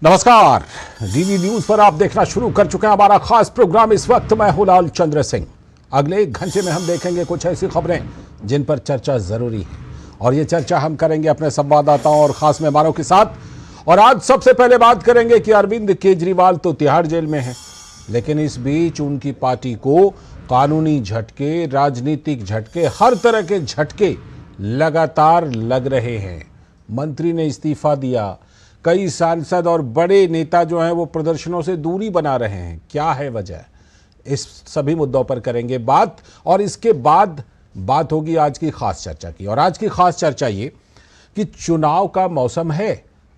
नमस्कार, DD news पर आप देखना शुरू कर चुके हैं हमारा खास प्रोग्राम। इस वक्त मैं हूं लाल चंद्र सिंह। अगले 1 घंटे में हम देखेंगे कुछ ऐसी खबरें जिन पर चर्चा जरूरी है, और ये चर्चा हम करेंगे अपने संवाददाताओं और खास मेहमानों के साथ। और आज सबसे पहले बात करेंगे कि अरविंद केजरीवाल तो तिहाड़ जेल में है, लेकिन इस बीच उनकी पार्टी को कानूनी झटके, राजनीतिक झटके, हर तरह के झटके लगातार लग रहे हैं। मंत्री ने इस्तीफा दिया, कई सांसद और बड़े नेता जो हैं वो प्रदर्शनों से दूरी बना रहे हैं। क्या है वजह? इस सभी मुद्दों पर करेंगे बात, और इसके बाद बात होगी आज की खास चर्चा की। और आज की खास चर्चा ये कि चुनाव का मौसम है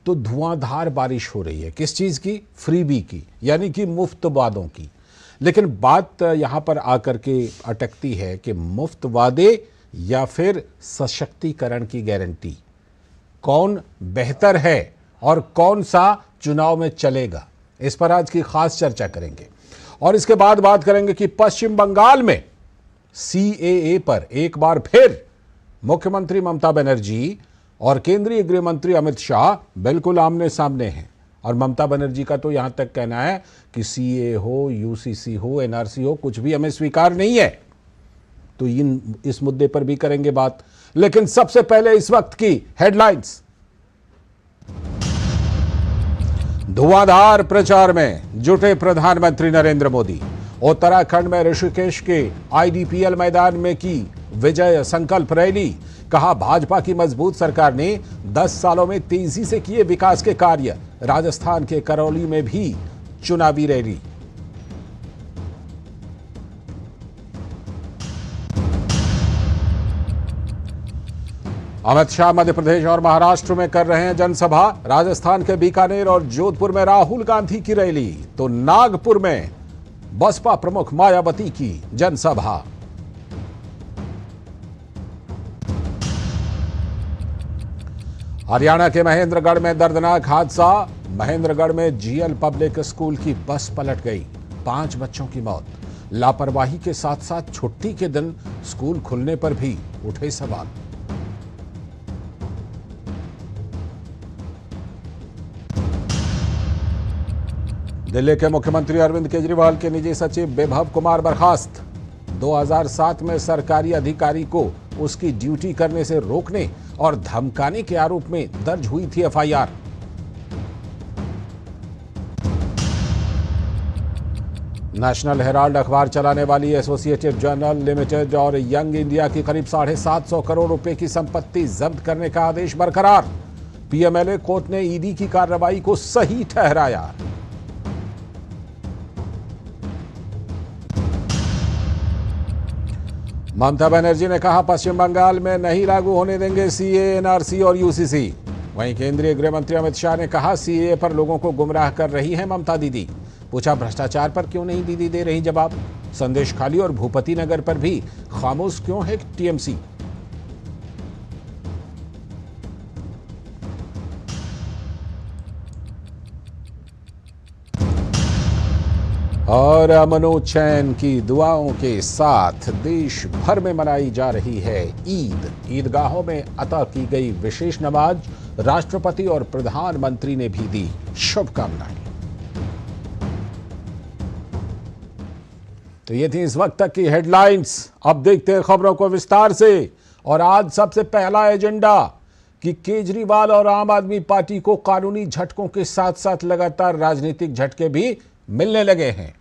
तो धुआंधार बारिश हो रही है। किस चीज़ की? फ्रीबी की, यानी कि मुफ्त वादों की। लेकिन बात यहाँ पर आकर के अटकती है कि मुफ्त वादे या फिर सशक्तिकरण की गारंटी, कौन बेहतर है और कौन सा चुनाव में चलेगा? इस पर आज की खास चर्चा करेंगे। और इसके बाद बात करेंगे कि पश्चिम बंगाल में सीएए पर एक बार फिर मुख्यमंत्री ममता बनर्जी और केंद्रीय गृह मंत्री अमित शाह बिल्कुल आमने सामने हैं। और ममता बनर्जी का तो यहां तक कहना है कि सीएए हो, यूसीसी हो, एनआरसी हो, कुछ भी हमें स्वीकार नहीं है। तो इस मुद्दे पर भी करेंगे बात। लेकिन सबसे पहले इस वक्त की हेडलाइंस। धुआंधार प्रचार में जुटे प्रधानमंत्री नरेंद्र मोदी। उत्तराखंड में ऋषिकेश के आईडीपीएल मैदान में की विजय संकल्प रैली। कहा, भाजपा की मजबूत सरकार ने 10 सालों में तेजी से किए विकास के कार्य। राजस्थान के करौली में भी चुनावी रैली। अमित शाह मध्य प्रदेश और महाराष्ट्र में कर रहे हैं जनसभा। राजस्थान के बीकानेर और जोधपुर में राहुल गांधी की रैली, तो नागपुर में बसपा प्रमुख मायावती की जनसभा। हरियाणा के महेंद्रगढ़ में दर्दनाक हादसा। महेंद्रगढ़ में जीएल पब्लिक स्कूल की बस पलट गई, 5 बच्चों की मौत। लापरवाही के साथ साथ छुट्टी के दिन स्कूल खुलने पर भी उठे सवाल। दिल्ली के मुख्यमंत्री अरविंद केजरीवाल के निजी सचिव विभव कुमार बर्खास्त। 2007 में सरकारी अधिकारी को उसकी ड्यूटी करने से रोकने और धमकाने के आरोप में दर्ज हुई थी एफआईआर। नेशनल हेराल्ड अखबार चलाने वाली एसोसिएटेड जर्नल लिमिटेड और यंग इंडिया की करीब 750 करोड़ रुपए की संपत्ति जब्त करने का आदेश बरकरार। पीएमएलए कोर्ट ने ईडी की कार्रवाई को सही ठहराया। ममता बनर्जी ने कहा, पश्चिम बंगाल में नहीं लागू होने देंगे सीएए, एनआरसी और यूसीसी। वहीं केंद्रीय गृह मंत्री अमित शाह ने कहा, सीएए पर लोगों को गुमराह कर रही हैं ममता दीदी। पूछा, भ्रष्टाचार पर क्यों नहीं दीदी दे रही जवाब? संदेश खाली और भूपति नगर पर भी खामोश क्यों है टीएमसी? और अमन चैन की दुआओं के साथ देश भर में मनाई जा रही है ईद। ईदगाहों में अता की गई विशेष नमाज। राष्ट्रपति और प्रधानमंत्री ने भी दी शुभकामनाएं। तो ये थी इस वक्त तक की हेडलाइंस। अब देखते हैं खबरों को विस्तार से। और आज सबसे पहला एजेंडा कि केजरीवाल और आम आदमी पार्टी को कानूनी झटकों के साथ साथ लगातार राजनीतिक झटके भी मिलने लगे हैं।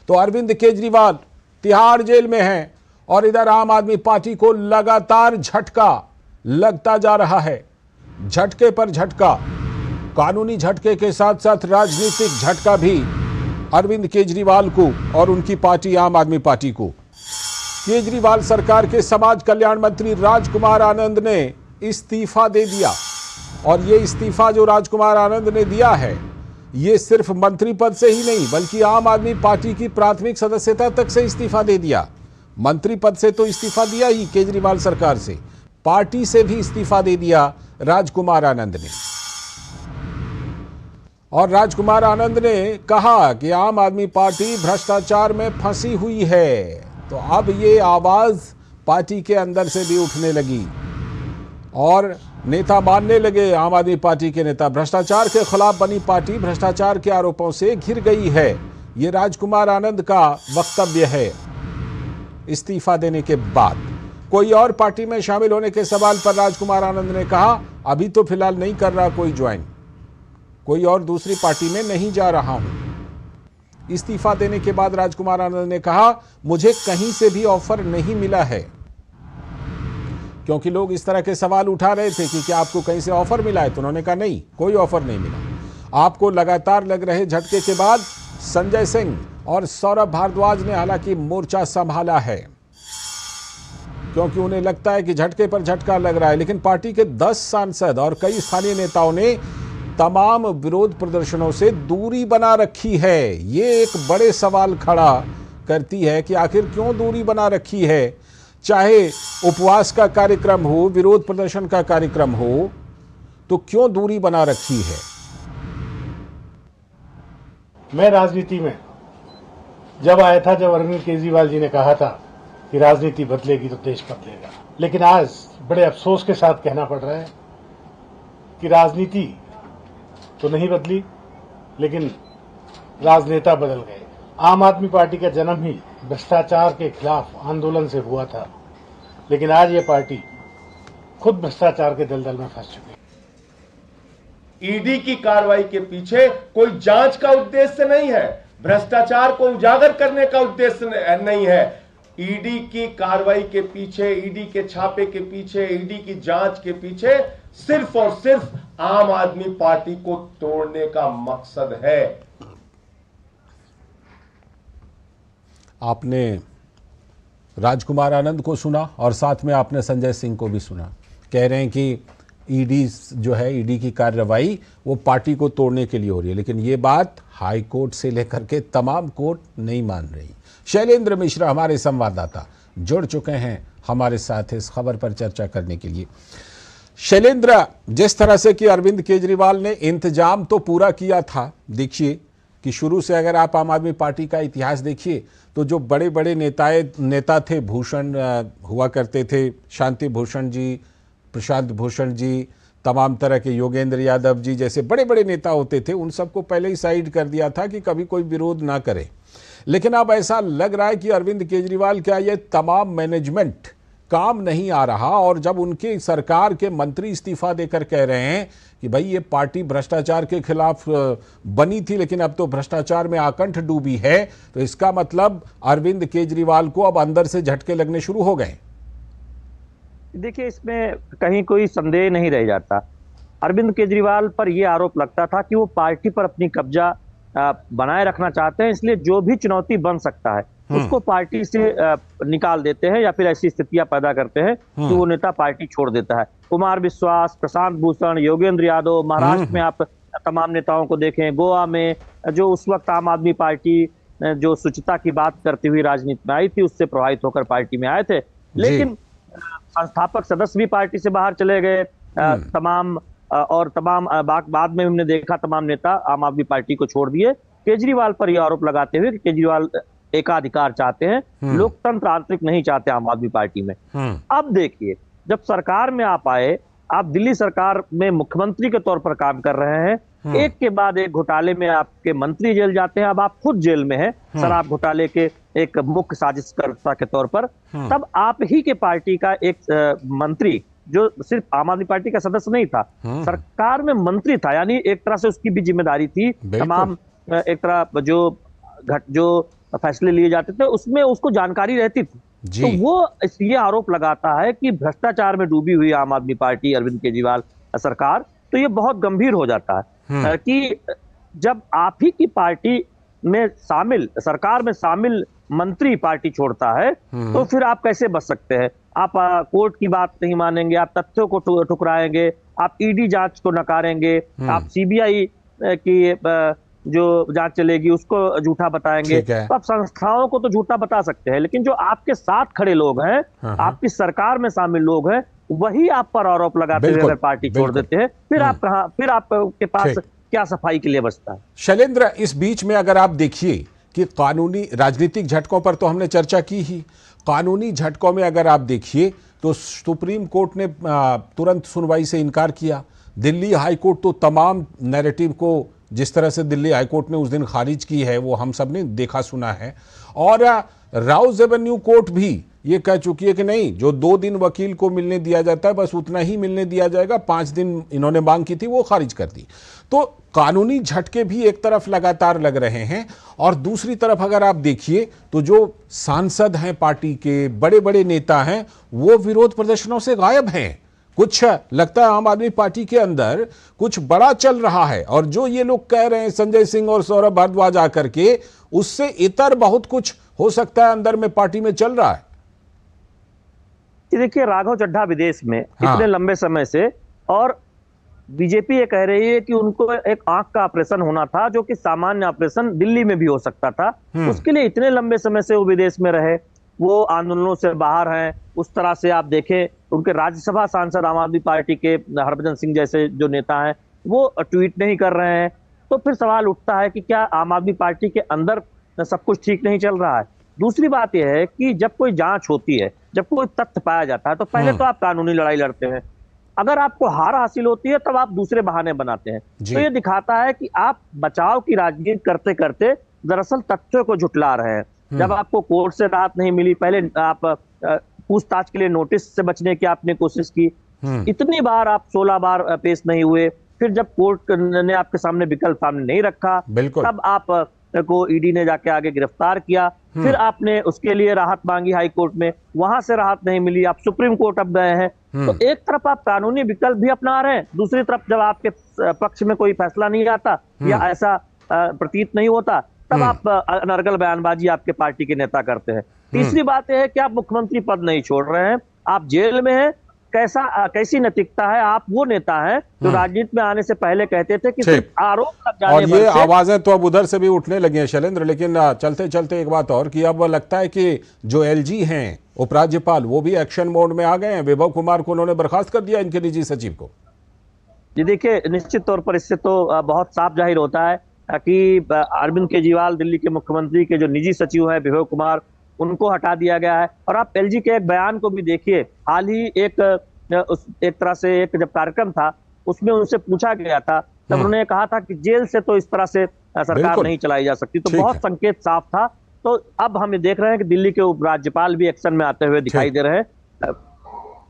तो अरविंद केजरीवाल तिहाड़ जेल में हैं और इधर आम आदमी पार्टी को लगातार झटका लगता जा रहा है। झटके पर झटका, कानूनी झटके के साथ साथ राजनीतिक झटका भी अरविंद केजरीवाल को और उनकी पार्टी आम आदमी पार्टी को। केजरीवाल सरकार के समाज कल्याण मंत्री राजकुमार आनंद ने इस्तीफा दे दिया। और ये इस्तीफा जो राजकुमार आनंद ने दिया है, ये सिर्फ मंत्री पद से ही नहीं बल्कि आम आदमी पार्टी की प्राथमिक सदस्यता तक से इस्तीफा दे दिया। मंत्री पद से तो इस्तीफा दिया ही केजरीवाल सरकार से, पार्टी से भी इस्तीफा दे दिया राजकुमार आनंद ने। और राजकुमार आनंद ने कहा कि आम आदमी पार्टी भ्रष्टाचार में फंसी हुई है। तो अब ये आवाज पार्टी के अंदर से भी उठने लगी। और नेता मानने लगे। आम आदमी पार्टी के नेता भ्रष्टाचार के खिलाफ बनी पार्टी भ्रष्टाचार के आरोपों से घिर गई है, ये राजकुमार आनंद का वक्तव्य है। इस्तीफा देने के बाद कोई और पार्टी में शामिल होने के सवाल पर राजकुमार आनंद ने कहा, अभी तो फिलहाल नहीं कर रहा कोई ज्वाइन, कोई और दूसरी पार्टी में नहीं जा रहा हूं। इस्तीफा देने के बाद राजकुमार आनंद ने कहा, मुझे कहीं से भी ऑफर नहीं मिला है, क्योंकि लोग इस तरह के सवाल उठा रहे थे कि क्या आपको कहीं से ऑफर मिला है, तो उन्होंने कहा नहीं, कोई ऑफर नहीं मिला। आपको लगातार लग रहे झटके के बाद संजय सिंह और सौरभ भारद्वाज ने हालांकि मोर्चा संभाला है, क्योंकि उन्हें लगता है कि झटके पर झटका लग रहा है। लेकिन पार्टी के 10 सांसद और कई स्थानीय नेताओं ने तमाम विरोध प्रदर्शनों से दूरी बना रखी है। ये एक बड़े सवाल खड़ा करती है कि आखिर क्यों दूरी बना रखी है। चाहे उपवास का कार्यक्रम हो, विरोध प्रदर्शन का कार्यक्रम हो, तो क्यों दूरी बना रखी है। मैं राजनीति में जब आया था, जब अरविंद केजरीवाल जी ने कहा था कि राजनीति बदलेगी तो देश बदलेगा, लेकिन आज बड़े अफसोस के साथ कहना पड़ रहा है कि राजनीति तो नहीं बदली, लेकिन राजनेता बदल गए। आम आदमी पार्टी का जन्म ही भ्रष्टाचार के खिलाफ आंदोलन से हुआ था, लेकिन आज ये पार्टी खुद भ्रष्टाचार के दलदल में फंस चुकी है। ईडी की कार्रवाई के पीछे कोई जांच का उद्देश्य नहीं है, भ्रष्टाचार को उजागर करने का उद्देश्य नहीं है। ईडी की कार्रवाई के पीछे, ईडी के छापे के पीछे, ईडी की जांच के पीछे सिर्फ और सिर्फ आम आदमी पार्टी को तोड़ने का मकसद है। आपने राजकुमार आनंद को सुना और साथ में आपने संजय सिंह को भी सुना। कह रहे हैं कि ईडी जो है, ईडी की कार्रवाई वो पार्टी को तोड़ने के लिए हो रही है, लेकिन ये बात हाई कोर्ट से लेकर के तमाम कोर्ट नहीं मान रही। शैलेंद्र मिश्रा हमारे संवाददाता जुड़ चुके हैं हमारे साथ इस खबर पर चर्चा करने के लिए। शैलेंद्र, जिस तरह से कि अरविंद केजरीवाल ने इंतजाम तो पूरा किया था, देखिए कि शुरू से अगर आप आम आदमी पार्टी का इतिहास देखिए तो जो बड़े बड़े नेता थे, भूषण हुआ करते थे, शांति भूषण जी, प्रशांत भूषण जी, तमाम तरह के योगेंद्र यादव जी जैसे बड़े बड़े नेता होते थे, उन सबको पहले ही साइड कर दिया था कि कभी कोई विरोध ना करे। लेकिन अब ऐसा लग रहा है कि अरविंद केजरीवाल का ये तमाम मैनेजमेंट काम नहीं आ रहा, और जब उनके सरकार के मंत्री इस्तीफा देकर कह रहे हैं कि भाई ये पार्टी भ्रष्टाचार के खिलाफ बनी थी लेकिन अब तो भ्रष्टाचार में आकंठ डूबी है, तो इसका मतलब अरविंद केजरीवाल को अब अंदर से झटके लगने शुरू हो गए। देखिए, इसमें कहीं कोई संदेह नहीं रह जाता। अरविंद केजरीवाल पर यह आरोप लगता था कि वो पार्टी पर अपनी कब्जा बनाए रखना चाहते हैं, इसलिए जो भी चुनौती बन सकता है उसको पार्टी से निकाल देते हैं या फिर ऐसी स्थितियां पैदा करते हैं कि वो नेता पार्टी छोड़ देता है। कुमार विश्वास, प्रशांत भूषण, योगेंद्र यादव, महाराष्ट्र में आप तमाम नेताओं को देखें, गोवा में जो उस वक्त आम आदमी पार्टी जो शुचिता की बात करती हुई राजनीति में आई थी, उससे प्रभावित होकर पार्टी में आए थे, लेकिन संस्थापक सदस्य भी पार्टी से बाहर चले गए। तमाम बाद में हमने देखा तमाम नेता आम आदमी पार्टी को छोड़ दिए। केजरीवाल पर यह आरोप लगाते हुए कि केजरीवाल एकाधिकार चाहते हैं, लोकतंत्र आंतरिक नहीं चाहते आम आदमी पार्टी में। अब देखिए, जब सरकार में आप आए, आप दिल्ली सरकार में मुख्यमंत्री के तौर पर काम कर रहे हैं, एक के बाद एक घोटाले में आपके मंत्री जेल जाते हैं, अब आप खुद जेल में हैं शराब घोटाले के एक मुख्य साजिशकर्ता के तौर पर। तब आप ही के पार्टी का एक मंत्री जो सिर्फ आम आदमी पार्टी का सदस्य नहीं था, सरकार में मंत्री था, यानी एक तरह से उसकी भी जिम्मेदारी थी, तमाम एक तरह जो फैसले लिए जाते थे उसमें उसको जानकारी रहती थी। तो वो ये आरोप लगाता है कि भ्रष्टाचार में डूबी हुई आम आदमी पार्टी, अरविंद केजरीवाल सरकार, तो ये बहुत गंभीर हो जाता है कि जब आप ही की पार्टी में शामिल, सरकार में शामिल मंत्री पार्टी छोड़ता है तो फिर आप कैसे बच सकते हैं। आप कोर्ट की बात नहीं मानेंगे, आप तथ्यों को ठुकराएंगे, आप ईडी जांच को नकारेंगे, आप सीबीआई की जो जांच चलेगी उसको झूठा बताएंगे। तो आप संस्थाओं को तो झूठा बता सकते हैं, लेकिन जो आपके साथ खड़े लोग हैं, आपकी सरकार में शामिल लोग हैं, वही आप पर आरोप लगाते हुए अगर पार्टी छोड़ देते हैं, फिर आपके पास क्या सफाई के लिए बचता है। शैलेंद्र, इस बीच में अगर आप देखिए कि कानूनी राजनीतिक झटकों पर तो हमने चर्चा की ही, कानूनी झटकों में अगर आप देखिए तो सुप्रीम कोर्ट ने तुरंत सुनवाई से इनकार किया। दिल्ली हाई कोर्ट तो तमाम नैरेटिव को जिस तरह से दिल्ली हाई कोर्ट ने उस दिन खारिज की है वो हम सब ने देखा सुना है। और राउज एवेन्यू कोर्ट भी ये कह चुकी है कि नहीं, जो 2 दिन वकील को मिलने दिया जाता है बस उतना ही मिलने दिया जाएगा, 5 दिन इन्होंने मांग की थी वो खारिज कर दी। तो कानूनी झटके भी एक तरफ लगातार लग रहे हैं और दूसरी तरफ अगर आप देखिए तो जो सांसद हैं, पार्टी के बड़े बड़े नेता हैं, वो विरोध प्रदर्शनों से गायब हैं। कुछ लगता है आम आदमी पार्टी के अंदर कुछ बड़ा चल रहा है और जो ये लोग कह रहे हैं संजय सिंह और सौरभ भारद्वाज आकर के, उससे इतर बहुत कुछ हो सकता है अंदर में पार्टी में चल रहा है। देखिए, राघव चड्ढा विदेश में इतने लंबे समय से, और बीजेपी ये कह रही है कि उनको एक आंख का ऑपरेशन होना था जो कि सामान्य ऑपरेशन दिल्ली में भी हो सकता था। उसके लिए इतने लंबे समय से वो विदेश में रहे, वो आंदोलनों से बाहर हैं। उस तरह से आप देखें, उनके राज्यसभा सांसद आम आदमी पार्टी के हरभजन सिंह जैसे जो नेता हैं वो ट्वीट नहीं कर रहे हैं। तो फिर सवाल उठता है कि क्या आम आदमी पार्टी के अंदर सब कुछ ठीक नहीं चल रहा है। दूसरी बात यह है कि जब कोई जांच होती है, जब कोई तथ्य पाया जाता है, तो पहले तो आप कानूनी लड़ाई लड़ते हैं। अगर आपको हार हासिल होती है तब आप दूसरे बहाने बनाते हैं। तो ये दिखाता है कि आप बचाव की राजनीति करते करते दरअसल तथ्यों को झुटला रहे हैं। जब आपको कोर्ट से राहत नहीं मिली, पहले आप पूछताछ के लिए नोटिस से बचने की आपने कोशिश की, इतनी बार आप 16 बार पेश नहीं हुए, फिर जब कोर्ट ने आपके सामने विकल्प सामने नहीं रखा, तब आप को ईडी ने जाके आगे गिरफ्तार किया, फिर आपने उसके लिए राहत मांगी हाई कोर्ट में, वहां से राहत नहीं मिली, आप सुप्रीम कोर्ट अब गए हैं। तो एक तरफ आप कानूनी विकल्प भी अपना रहे हैं, दूसरी तरफ जब आपके पक्ष में कोई फैसला नहीं आता या ऐसा प्रतीत नहीं होता, तब आप अनर्गल बयानबाजी आपके पार्टी के नेता करते हैं। तीसरी बात यह है कि आप मुख्यमंत्री पद नहीं छोड़ रहे हैं, आप जेल में हैं। कैसी नैतिकता है? आप वो नेता हैं जो राजनीति में आने से पहले कहते थे कि सिर्फ आरोप लग जाने और ये आवाजें तो अब उधर से भी उठने लगी हैं शैलेंद्र। लेकिन चलते चलते एक बात और कि अब लगता है कि जो एलजी हैं उपराज्यपाल, वो भी एक्शन मोड में आ गए हैं। विभव कुमार को उन्होंने बर्खास्त कर दिया, इनके निजी सचिव को। जी देखिए, निश्चित तौर पर इससे तो बहुत साफ जाहिर होता है कि अरविंद केजरीवाल, दिल्ली के मुख्यमंत्री के जो निजी सचिव है विभव कुमार, उनको हटा दिया गया है। और आप एलजी के एक बयान को भी देखिए, हाल ही एक तरह से एक जब कार्यक्रम था उसमें उनसे पूछा गया था, तब उन्होंने कहा था कि जेल से तो इस तरह से सरकार नहीं चलाई जा सकती। तो बहुत संकेत साफ था। तो अब हम देख रहे हैं कि दिल्ली के उपराज्यपाल भी एक्शन में आते हुए दिखाई दे रहे हैं।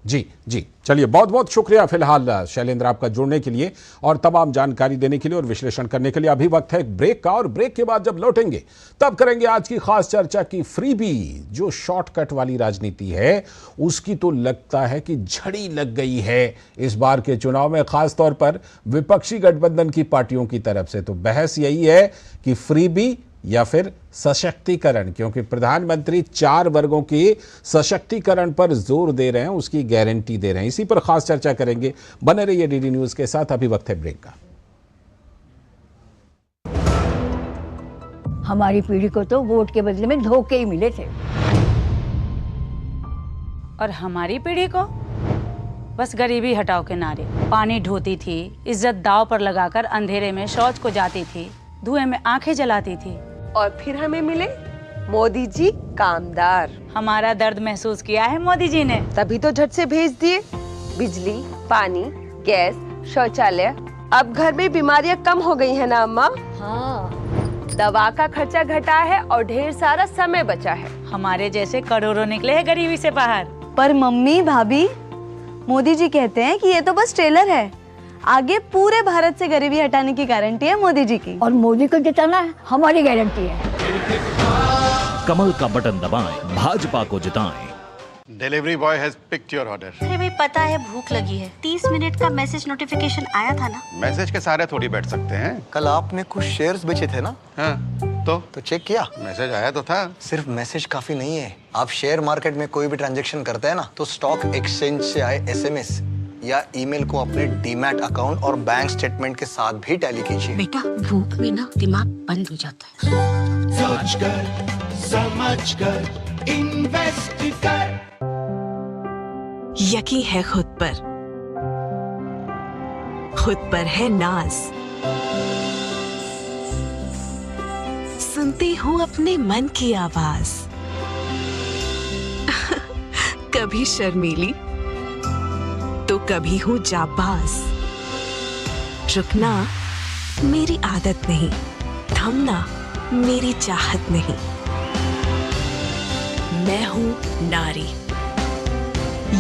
जी चलिए, बहुत बहुत शुक्रिया फिलहाल शैलेंद्र आपका जुड़ने के लिए और तमाम जानकारी देने के लिए और विश्लेषण करने के लिए। अभी वक्त है एक ब्रेक का, और ब्रेक के बाद जब लौटेंगे तब करेंगे आज की खास चर्चा की फ्रीबी। जो शॉर्टकट वाली राजनीति है उसकी तो लगता है कि झड़ी लग गई है इस बार के चुनाव में, खासतौर पर विपक्षी गठबंधन की पार्टियों की तरफ से। तो बहस यही है कि फ्रीबी या फिर सशक्तिकरण, क्योंकि प्रधानमंत्री 4 वर्गों के सशक्तिकरण पर जोर दे रहे हैं, उसकी गारंटी दे रहे हैं। इसी पर खास चर्चा करेंगे। बने रहिए डीडी न्यूज के साथ। अभी वक्त है ब्रेक का। हमारी पीढ़ी को तो वोट के बदले में धोखे ही मिले थे, और हमारी पीढ़ी को बस गरीबी हटाओ के नारे। पानी ढोती थी, इज्जत दांव पर लगाकर अंधेरे में शौच को जाती थी, धुएं में आंखें जलाती थी, और फिर हमें मिले मोदी जी कामदार। हमारा दर्द महसूस किया है मोदी जी ने, तभी तो झट से भेज दिए बिजली, पानी, गैस, शौचालय। अब घर में बीमारियां कम हो गई है ना अम्मा? हाँ। दवा का खर्चा घटा है और ढेर सारा समय बचा है। हमारे जैसे करोड़ों निकले हैं गरीबी से बाहर। पर मम्मी, भाभी, मोदी जी कहते हैं कि ये तो बस ट्रेलर है, आगे पूरे भारत से गरीबी हटाने की गारंटी है मोदी जी की। और मोदी को जिताना हमारी गारंटी है। कमल का बटन दबाएं, भाजपा को जिताएं। Delivery boy has picked your order. अरे भाई, पता है भूख लगी है। 30 मिनट का मैसेज नोटिफिकेशन आया था ना? मैसेज के सारे थोड़ी बैठ सकते हैं। कल आपने कुछ शेयर्स बेचे थे ना? हाँ, तो चेक किया? मैसेज आया तो था। सिर्फ मैसेज काफी नहीं है। आप शेयर मार्केट में कोई भी ट्रांजैक्शन करते हैं ना, तो स्टॉक एक्सचेंज से आए एसएमएस या ईमेल को अपने डीमैट अकाउंट और बैंक स्टेटमेंट के साथ भी टैली कीजिए। बेटा, भूख में ना दिमाग बंद हो जाता है। सोच कर, समझ कर, इन्वेस्ट कर। यकीन है खुद पर है नाज। सुनती हूँ अपने मन की आवाज। कभी शर्मीली तो कभी हूँ जाबाज। रुकना मेरी आदत नहीं, थमना मेरी चाहत नहीं। मैं हूँ नारी,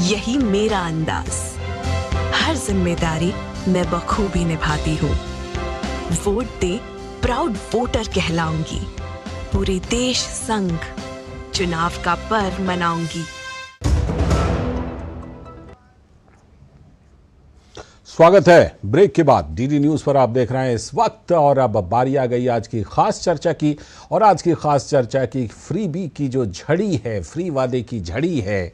यही मेरा अंदाज। हर जिम्मेदारी मैं बखूबी निभाती हूँ। वोट दे प्राउड वोटर कहलाऊंगी। पूरे देश संग चुनाव का पर्व मनाऊंगी। स्वागत है ब्रेक के बाद डीडी न्यूज पर। आप देख रहे हैं इस वक्त, और अब बारी आ गई आज की खास चर्चा की। और आज की खास चर्चा की फ्रीबी की जो झड़ी है, फ्री वादे की झड़ी है,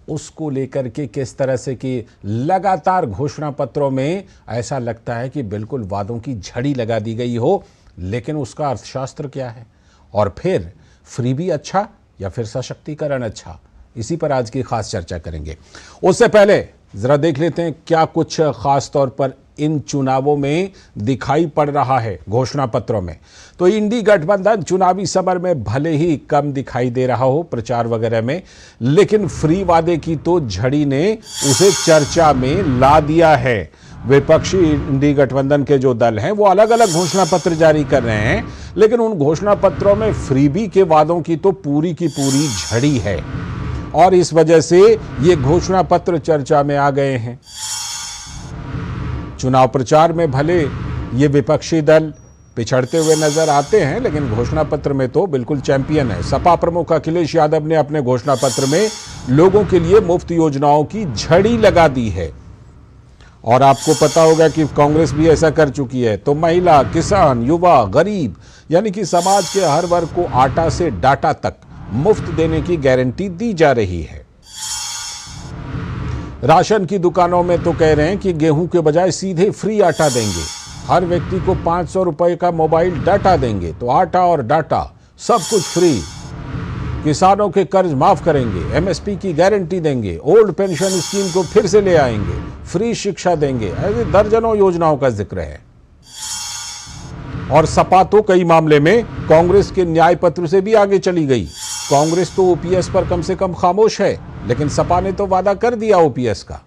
उसको लेकर के किस तरह से कि लगातार घोषणा पत्रों में ऐसा लगता है कि बिल्कुल वादों की झड़ी लगा दी गई हो, लेकिन उसका अर्थशास्त्र क्या है, और फिर फ्रीबी अच्छा या फिर सशक्तिकरण अच्छा, इसी पर आज की खास चर्चा करेंगे। उससे पहले जरा देख लेते हैं क्या कुछ खास तौर पर इन चुनावों में दिखाई पड़ रहा है घोषणा पत्रों में। तो इंडी गठबंधन चुनावी समर में भले ही कम दिखाई दे रहा हो प्रचार वगैरह में, लेकिन फ्री वादे की तो झड़ी ने उसे चर्चा में ला दिया है। विपक्षी इंडी गठबंधन के जो दल हैं वो अलग अलग घोषणा पत्र जारी कर रहे हैं, लेकिन उन घोषणा पत्रों में फ्रीबी के वादों की तो पूरी की पूरी झड़ी है, और इस वजह से ये घोषणा पत्र चर्चा में आ गए हैं। चुनाव प्रचार में भले ये विपक्षी दल पिछड़ते हुए नजर आते हैं, लेकिन घोषणा पत्र में तो बिल्कुल चैंपियन है। सपा प्रमुख अखिलेश यादव ने अपने घोषणा पत्र में लोगों के लिए मुफ्त योजनाओं की झड़ी लगा दी है, और आपको पता होगा कि कांग्रेस भी ऐसा कर चुकी है। तो महिला, किसान, युवा, गरीब, यानी कि समाज के हर वर्ग को आटा से डाटा तक मुफ्त देने की गारंटी दी जा रही है। राशन की दुकानों में तो कह रहे हैं कि गेहूं के बजाय सीधे फ्री आटा देंगे। हर व्यक्ति को 500 रुपए का मोबाइल डाटा देंगे, तो आटा और डाटा सब कुछ फ्री। किसानों के कर्ज माफ करेंगे, एमएसपी की गारंटी देंगे, ओल्ड पेंशन स्कीम को फिर से ले आएंगे, फ्री शिक्षा देंगे। ऐसे दर्जनों योजनाओं का जिक्र है। और सपा तो कई मामले में कांग्रेस के न्याय पत्र से भी आगे चली गई। कांग्रेस तो ओपीएस पर कम से कम खामोश है, लेकिन सपा ने तो वादा कर दिया ओपीएस का।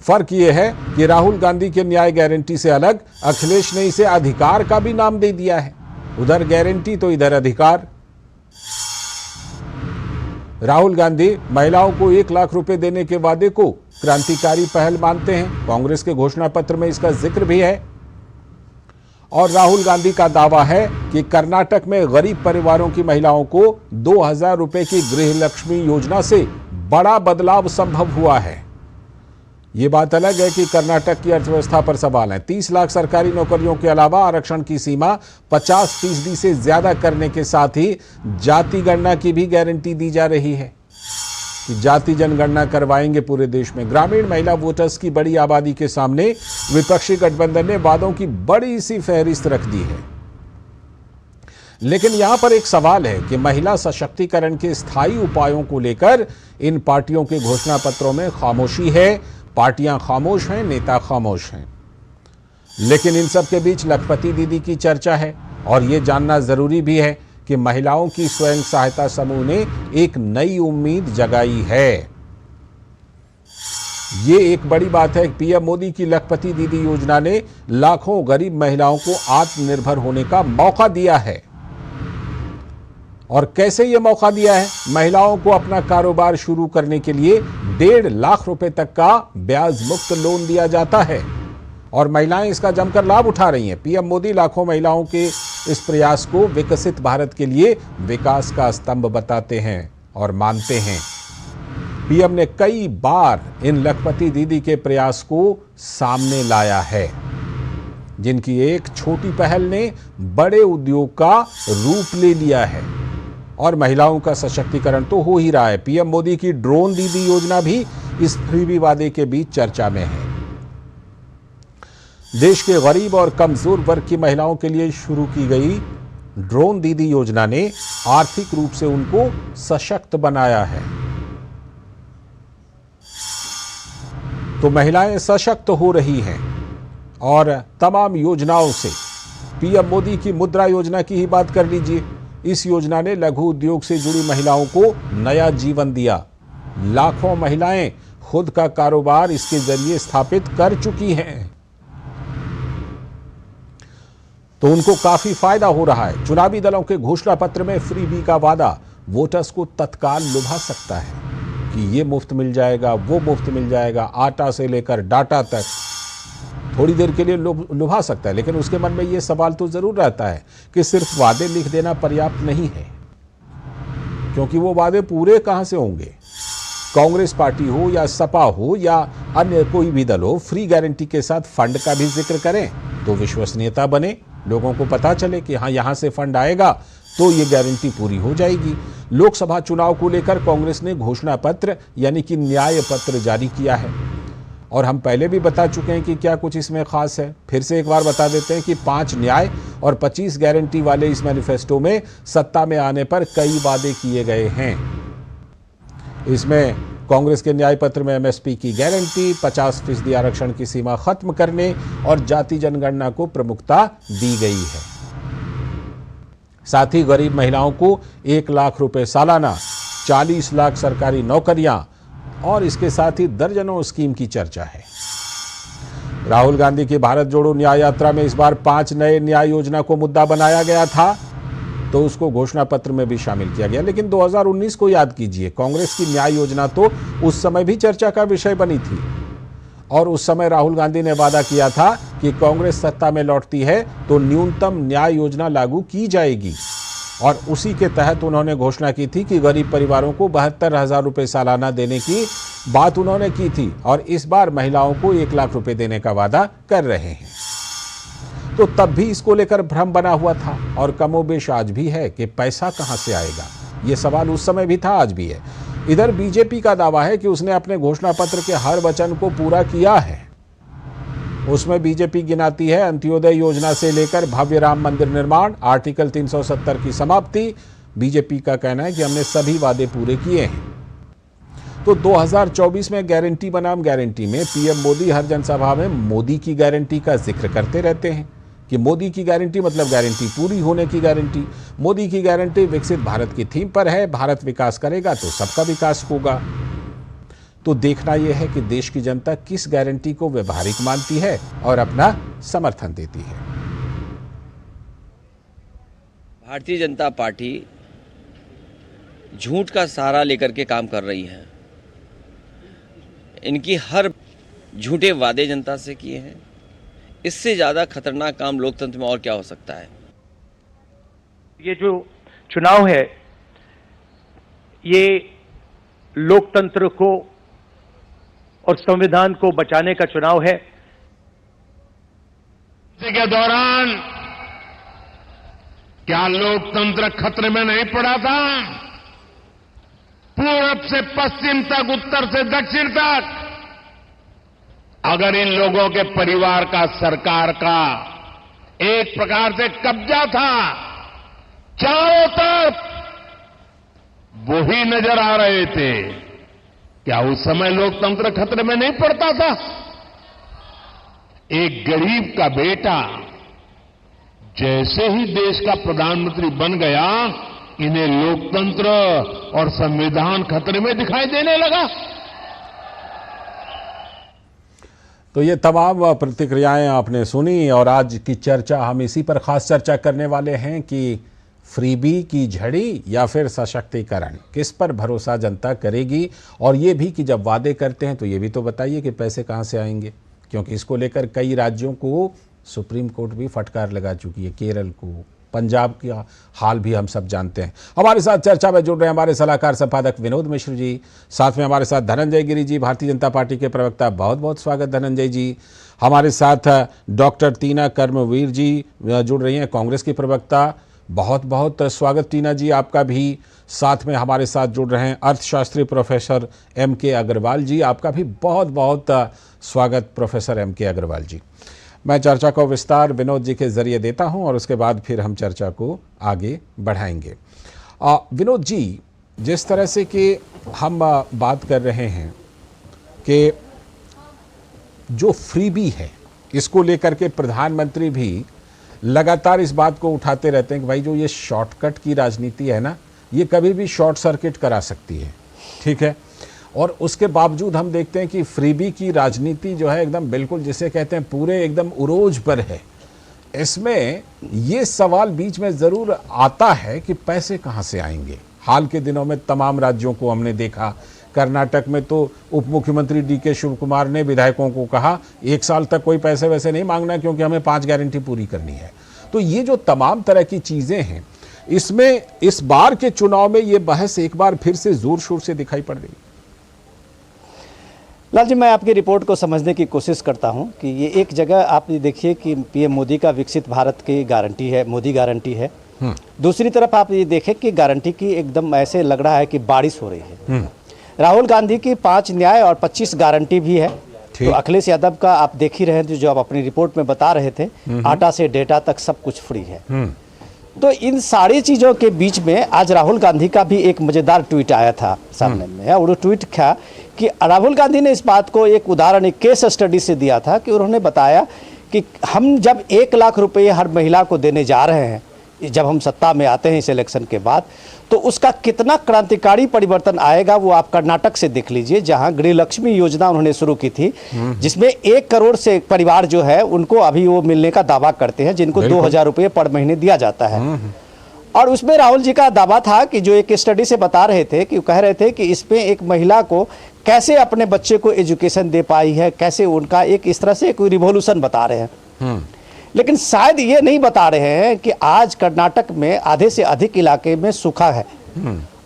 फर्क यह है कि राहुल गांधी के न्याय गारंटी से अलग अखिलेश ने इसे अधिकार का भी नाम दे दिया है। उधर गारंटी तो इधर अधिकार। राहुल गांधी महिलाओं को 1 लाख रुपए देने के वादे को क्रांतिकारी पहल मानते हैं। कांग्रेस के घोषणा पत्र में इसका जिक्र भी है। और राहुल गांधी का दावा है कि कर्नाटक में गरीब परिवारों की महिलाओं को 2000 रुपए की गृह लक्ष्मी योजना से बड़ा बदलाव संभव हुआ है। ये बात अलग है कि कर्नाटक की अर्थव्यवस्था पर सवाल है। 30 लाख सरकारी नौकरियों के अलावा आरक्षण की सीमा 50% से ज्यादा करने के साथ ही जाति गणना की भी गारंटी दी जा रही है कि जाति जनगणना करवाएंगे पूरे देश में। ग्रामीण महिला वोटर्स की बड़ी आबादी के सामने विपक्षी गठबंधन ने वादों की बड़ी सी फहरिस्त रख दी है। लेकिन यहां पर एक सवाल है कि महिला सशक्तिकरण के स्थायी उपायों को लेकर इन पार्टियों के घोषणा पत्रों में खामोशी है। पार्टियां खामोश हैं, नेता खामोश हैं। लेकिन इन सब के बीच लखपति दीदी की चर्चा है, और यह जानना जरूरी भी है कि महिलाओं की स्वयं सहायता समूह ने एक नई उम्मीद जगाई है। ये एक बड़ी बात है। पीएम मोदी की लखपति दीदी योजना ने लाखों गरीब महिलाओं को आत्मनिर्भर होने का मौका दिया है। और कैसे ये मौका दिया है? महिलाओं को अपना कारोबार शुरू करने के लिए 1.5 लाख रुपए तक का ब्याज मुक्त लोन दिया जाता है, और महिलाएं इसका जमकर लाभ उठा रही हैं। पीएम मोदी लाखों महिलाओं के इस प्रयास को विकसित भारत के लिए विकास का स्तंभ बताते हैं और मानते हैं। पीएम ने कई बार इन लखपति दीदी के प्रयास को सामने लाया है, जिनकी एक छोटी पहल ने बड़े उद्योग का रूप ले लिया है, और महिलाओं का सशक्तिकरण तो हो ही रहा है। पीएम मोदी की ड्रोन दीदी योजना भी इस फ्रीबी वादे के बीच चर्चा में है। देश के गरीब और कमजोर वर्ग की महिलाओं के लिए शुरू की गई ड्रोन दीदी योजना ने आर्थिक रूप से उनको सशक्त बनाया है। तो महिलाएं सशक्त हो रही हैं, और तमाम योजनाओं से, पीएम मोदी की मुद्रा योजना की ही बात कर लीजिए, इस योजना ने लघु उद्योग से जुड़ी महिलाओं को नया जीवन दिया। लाखों महिलाएं खुद का कारोबार इसके जरिए स्थापित कर चुकी हैं, तो उनको काफी फायदा हो रहा है। चुनावी दलों के घोषणा पत्र में फ्रीबी का वादा वोटर्स को तत्काल लुभा सकता है कि ये मुफ्त मिल जाएगा, वो मुफ्त मिल जाएगा, आटा से लेकर डाटा तक थोड़ी देर के लिए लुभा सकता है। लेकिन उसके मन में ये सवाल तो जरूर रहता है कि सिर्फ वादे लिख देना पर्याप्त नहीं है, क्योंकि वो वादे पूरे कहां से होंगे। कांग्रेस पार्टी हो या सपा हो या अन्य कोई भी दल हो, फ्री गारंटी के साथ फंड का भी जिक्र करें तो विश्वसनीयता बने, लोगों को पता चले कि हाँ यहां से फंड आएगा तो ये गारंटी पूरी हो जाएगी। लोकसभा चुनाव को लेकर कांग्रेस ने घोषणा पत्र यानी कि न्याय पत्र जारी किया है, और हम पहले भी बता चुके हैं कि क्या कुछ इसमें खास है। फिर से एक बार बता देते हैं कि 5 न्याय और 25 गारंटी वाले इस मैनिफेस्टो में सत्ता में आने पर कई वादे किए गए हैं। इसमें कांग्रेस के न्याय पत्र में एमएसपी की गारंटी, 50% आरक्षण की सीमा खत्म करने और जाति जनगणना को प्रमुखता दी गई है। साथ ही गरीब महिलाओं को 1 लाख रुपए सालाना, 40 लाख सरकारी नौकरियां और इसके साथ ही दर्जनों स्कीम की चर्चा है। राहुल गांधी की भारत जोड़ो न्याय यात्रा में इस बार 5 नए न्याय योजना को मुद्दा बनाया गया था, तो उसको घोषणा पत्र में भी शामिल किया गया। लेकिन 2019 को याद कीजिए, कांग्रेस की न्याय योजना तो उस समय भी चर्चा का विषय बनी थी, और उस समय राहुल गांधी ने वादा किया था कि कांग्रेस सत्ता में लौटती है तो न्यूनतम न्याय योजना लागू की जाएगी, और उसी के तहत उन्होंने घोषणा की थी कि गरीब परिवारों को 72,000 रुपए सालाना देने की बात उन्होंने की थी, और इस बार महिलाओं को 1 लाख रुपए देने का वादा कर रहे हैं। तो तब भी इसको लेकर भ्रम बना हुआ था, और कमोबेश आज भी है कि पैसा कहां से आएगा। यह सवाल उस समय भी था, आज भी है। इधर बीजेपी का दावा है कि उसने अपने घोषणा पत्र के हर वचन को पूरा किया है। उसमें बीजेपी गिनाती है अंत्योदय योजना से लेकर भव्य राम मंदिर निर्माण, आर्टिकल 370 की समाप्ति। बीजेपी का कहना है कि हमने सभी वादे पूरे किए हैं। तो 2024 में गारंटी बनाम गारंटी में पीएम मोदी हर जनसभा में मोदी की गारंटी का जिक्र करते रहते हैं कि मोदी की गारंटी मतलब गारंटी पूरी होने की गारंटी। मोदी की गारंटी विकसित भारत की थीम पर है, भारत विकास करेगा तो सबका विकास होगा। तो देखना यह है कि देश की जनता किस गारंटी को व्यवहारिक मानती है और अपना समर्थन देती है। भारतीय जनता पार्टी झूठ का सहारा लेकर के काम कर रही है। इनकी हर झूठे वादे जनता से किए हैं। इससे ज्यादा खतरनाक काम लोकतंत्र में और क्या हो सकता है। ये जो चुनाव है, ये लोकतंत्र को और संविधान को बचाने का चुनाव है। के दौरान क्या लोकतंत्र खतरे में नहीं पड़ा था? पूरब से पश्चिम तक, उत्तर से दक्षिण तक, अगर इन लोगों के परिवार का सरकार का एक प्रकार से कब्जा था, चारों तरफ वही नजर आ रहे थे, क्या उस समय लोकतंत्र खतरे में नहीं पड़ता था? एक गरीब का बेटा जैसे ही देश का प्रधानमंत्री बन गया, इन्हें लोकतंत्र और संविधान खतरे में दिखाई देने लगा। तो ये तमाम प्रतिक्रियाएं आपने सुनी, और आज की चर्चा हम इसी पर खास चर्चा करने वाले हैं कि फ्रीबी की झड़ी या फिर सशक्तिकरण, किस पर भरोसा जनता करेगी। और ये भी कि जब वादे करते हैं तो ये भी तो बताइए कि पैसे कहाँ से आएंगे, क्योंकि इसको लेकर कई राज्यों को सुप्रीम कोर्ट भी फटकार लगा चुकी है, केरल को, पंजाब का हाल भी हम सब जानते हैं। हमारे साथ चर्चा में जुड़ रहे हैं हमारे सलाहकार संपादक विनोद मिश्र जी, साथ में हमारे साथ धनंजय गिरी जी, भारतीय जनता पार्टी के प्रवक्ता। बहुत बहुत स्वागत धनंजय जी। हमारे साथ डॉक्टर टीना कर्मवीर जी जुड़ रही हैं, कांग्रेस की प्रवक्ता। बहुत बहुत स्वागत टीना जी आपका भी। साथ में हमारे साथ जुड़ रहे हैं अर्थशास्त्री प्रोफेसर MK अग्रवाल जी, आपका भी बहुत बहुत स्वागत प्रोफेसर MK अग्रवाल जी। मैं चर्चा को विस्तार विनोद जी के जरिए देता हूं और उसके बाद फिर हम चर्चा को आगे बढ़ाएंगे। विनोद जी, जिस तरह से कि हम बात कर रहे हैं कि जो फ्रीबी है, इसको लेकर के प्रधानमंत्री भी लगातार इस बात को उठाते रहते हैं कि भाई जो ये शॉर्टकट की राजनीति है ना, ये कभी भी शॉर्ट सर्किट करा सकती है, ठीक है। और उसके बावजूद हम देखते हैं कि फ्रीबी की राजनीति जो है एकदम बिल्कुल जिसे कहते हैं पूरे एकदम उरोज पर है। इसमें ये सवाल बीच में ज़रूर आता है कि पैसे कहाँ से आएंगे। हाल के दिनों में तमाम राज्यों को हमने देखा, कर्नाटक में तो उप मुख्यमंत्री DK शिव कुमार ने विधायकों को कहा 1 साल तक कोई पैसे वैसे नहीं मांगना क्योंकि हमें 5 गारंटी पूरी करनी है। तो ये जो तमाम तरह की चीज़ें हैं, इसमें इस बार के चुनाव में ये बहस एक बार फिर से जोर शोर से दिखाई पड़ रही है। लाल जी, मैं आपकी रिपोर्ट को समझने की कोशिश करता हूं कि ये एक जगह आप ये देखिए कि PM मोदी का विकसित भारत की गारंटी है, मोदी गारंटी है। दूसरी तरफ आप ये देखें कि गारंटी की एकदम ऐसे लग रहा है कि बारिश हो रही है। राहुल गांधी की 5 न्याय और 25 गारंटी भी है। तो अखिलेश यादव का आप देख ही रहे थे, जो आप अपनी रिपोर्ट में बता रहे थे, आटा से डेटा तक सब कुछ फ्री है। तो इन सारी चीज़ों के बीच में आज राहुल गांधी का भी एक मज़ेदार ट्वीट आया था सामने में, और वो ट्वीट था कि राहुल गांधी ने इस बात को एक उदाहरण, एक केस स्टडी से दिया था कि उन्होंने बताया कि हम जब 1 लाख रुपये हर महिला को देने जा रहे हैं, जब हम सत्ता में आते हैं इस इलेक्शन के बाद, तो उसका कितना क्रांतिकारी परिवर्तन आएगा वो आप कर्नाटक से देख लीजिए, जहां गृहलक्ष्मी योजना उन्होंने शुरू की थी, जिसमें 1 करोड़ से परिवार जो है उनको अभी वो मिलने का दावा करते हैं, जिनको 2000 रुपये पर महीने दिया जाता है। और उसमें राहुल जी का दावा था कि जो एक स्टडी से बता रहे थे कि कह रहे थे कि इसमें एक महिला को कैसे अपने बच्चे को एजुकेशन दे पाई है, कैसे उनका एक इस तरह से कोई रिवॉल्यूशन बता रहे हैं। लेकिन शायद ये नहीं बता रहे हैं कि आज कर्नाटक में आधे से अधिक इलाके में सूखा है,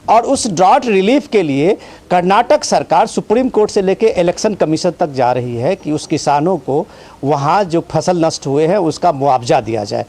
और उस ड्रॉट रिलीफ के लिए कर्नाटक सरकार सुप्रीम कोर्ट से लेकर इलेक्शन कमीशन तक जा रही है कि उस किसानों को वहाँ जो फसल नष्ट हुए हैं उसका मुआवजा दिया जाए।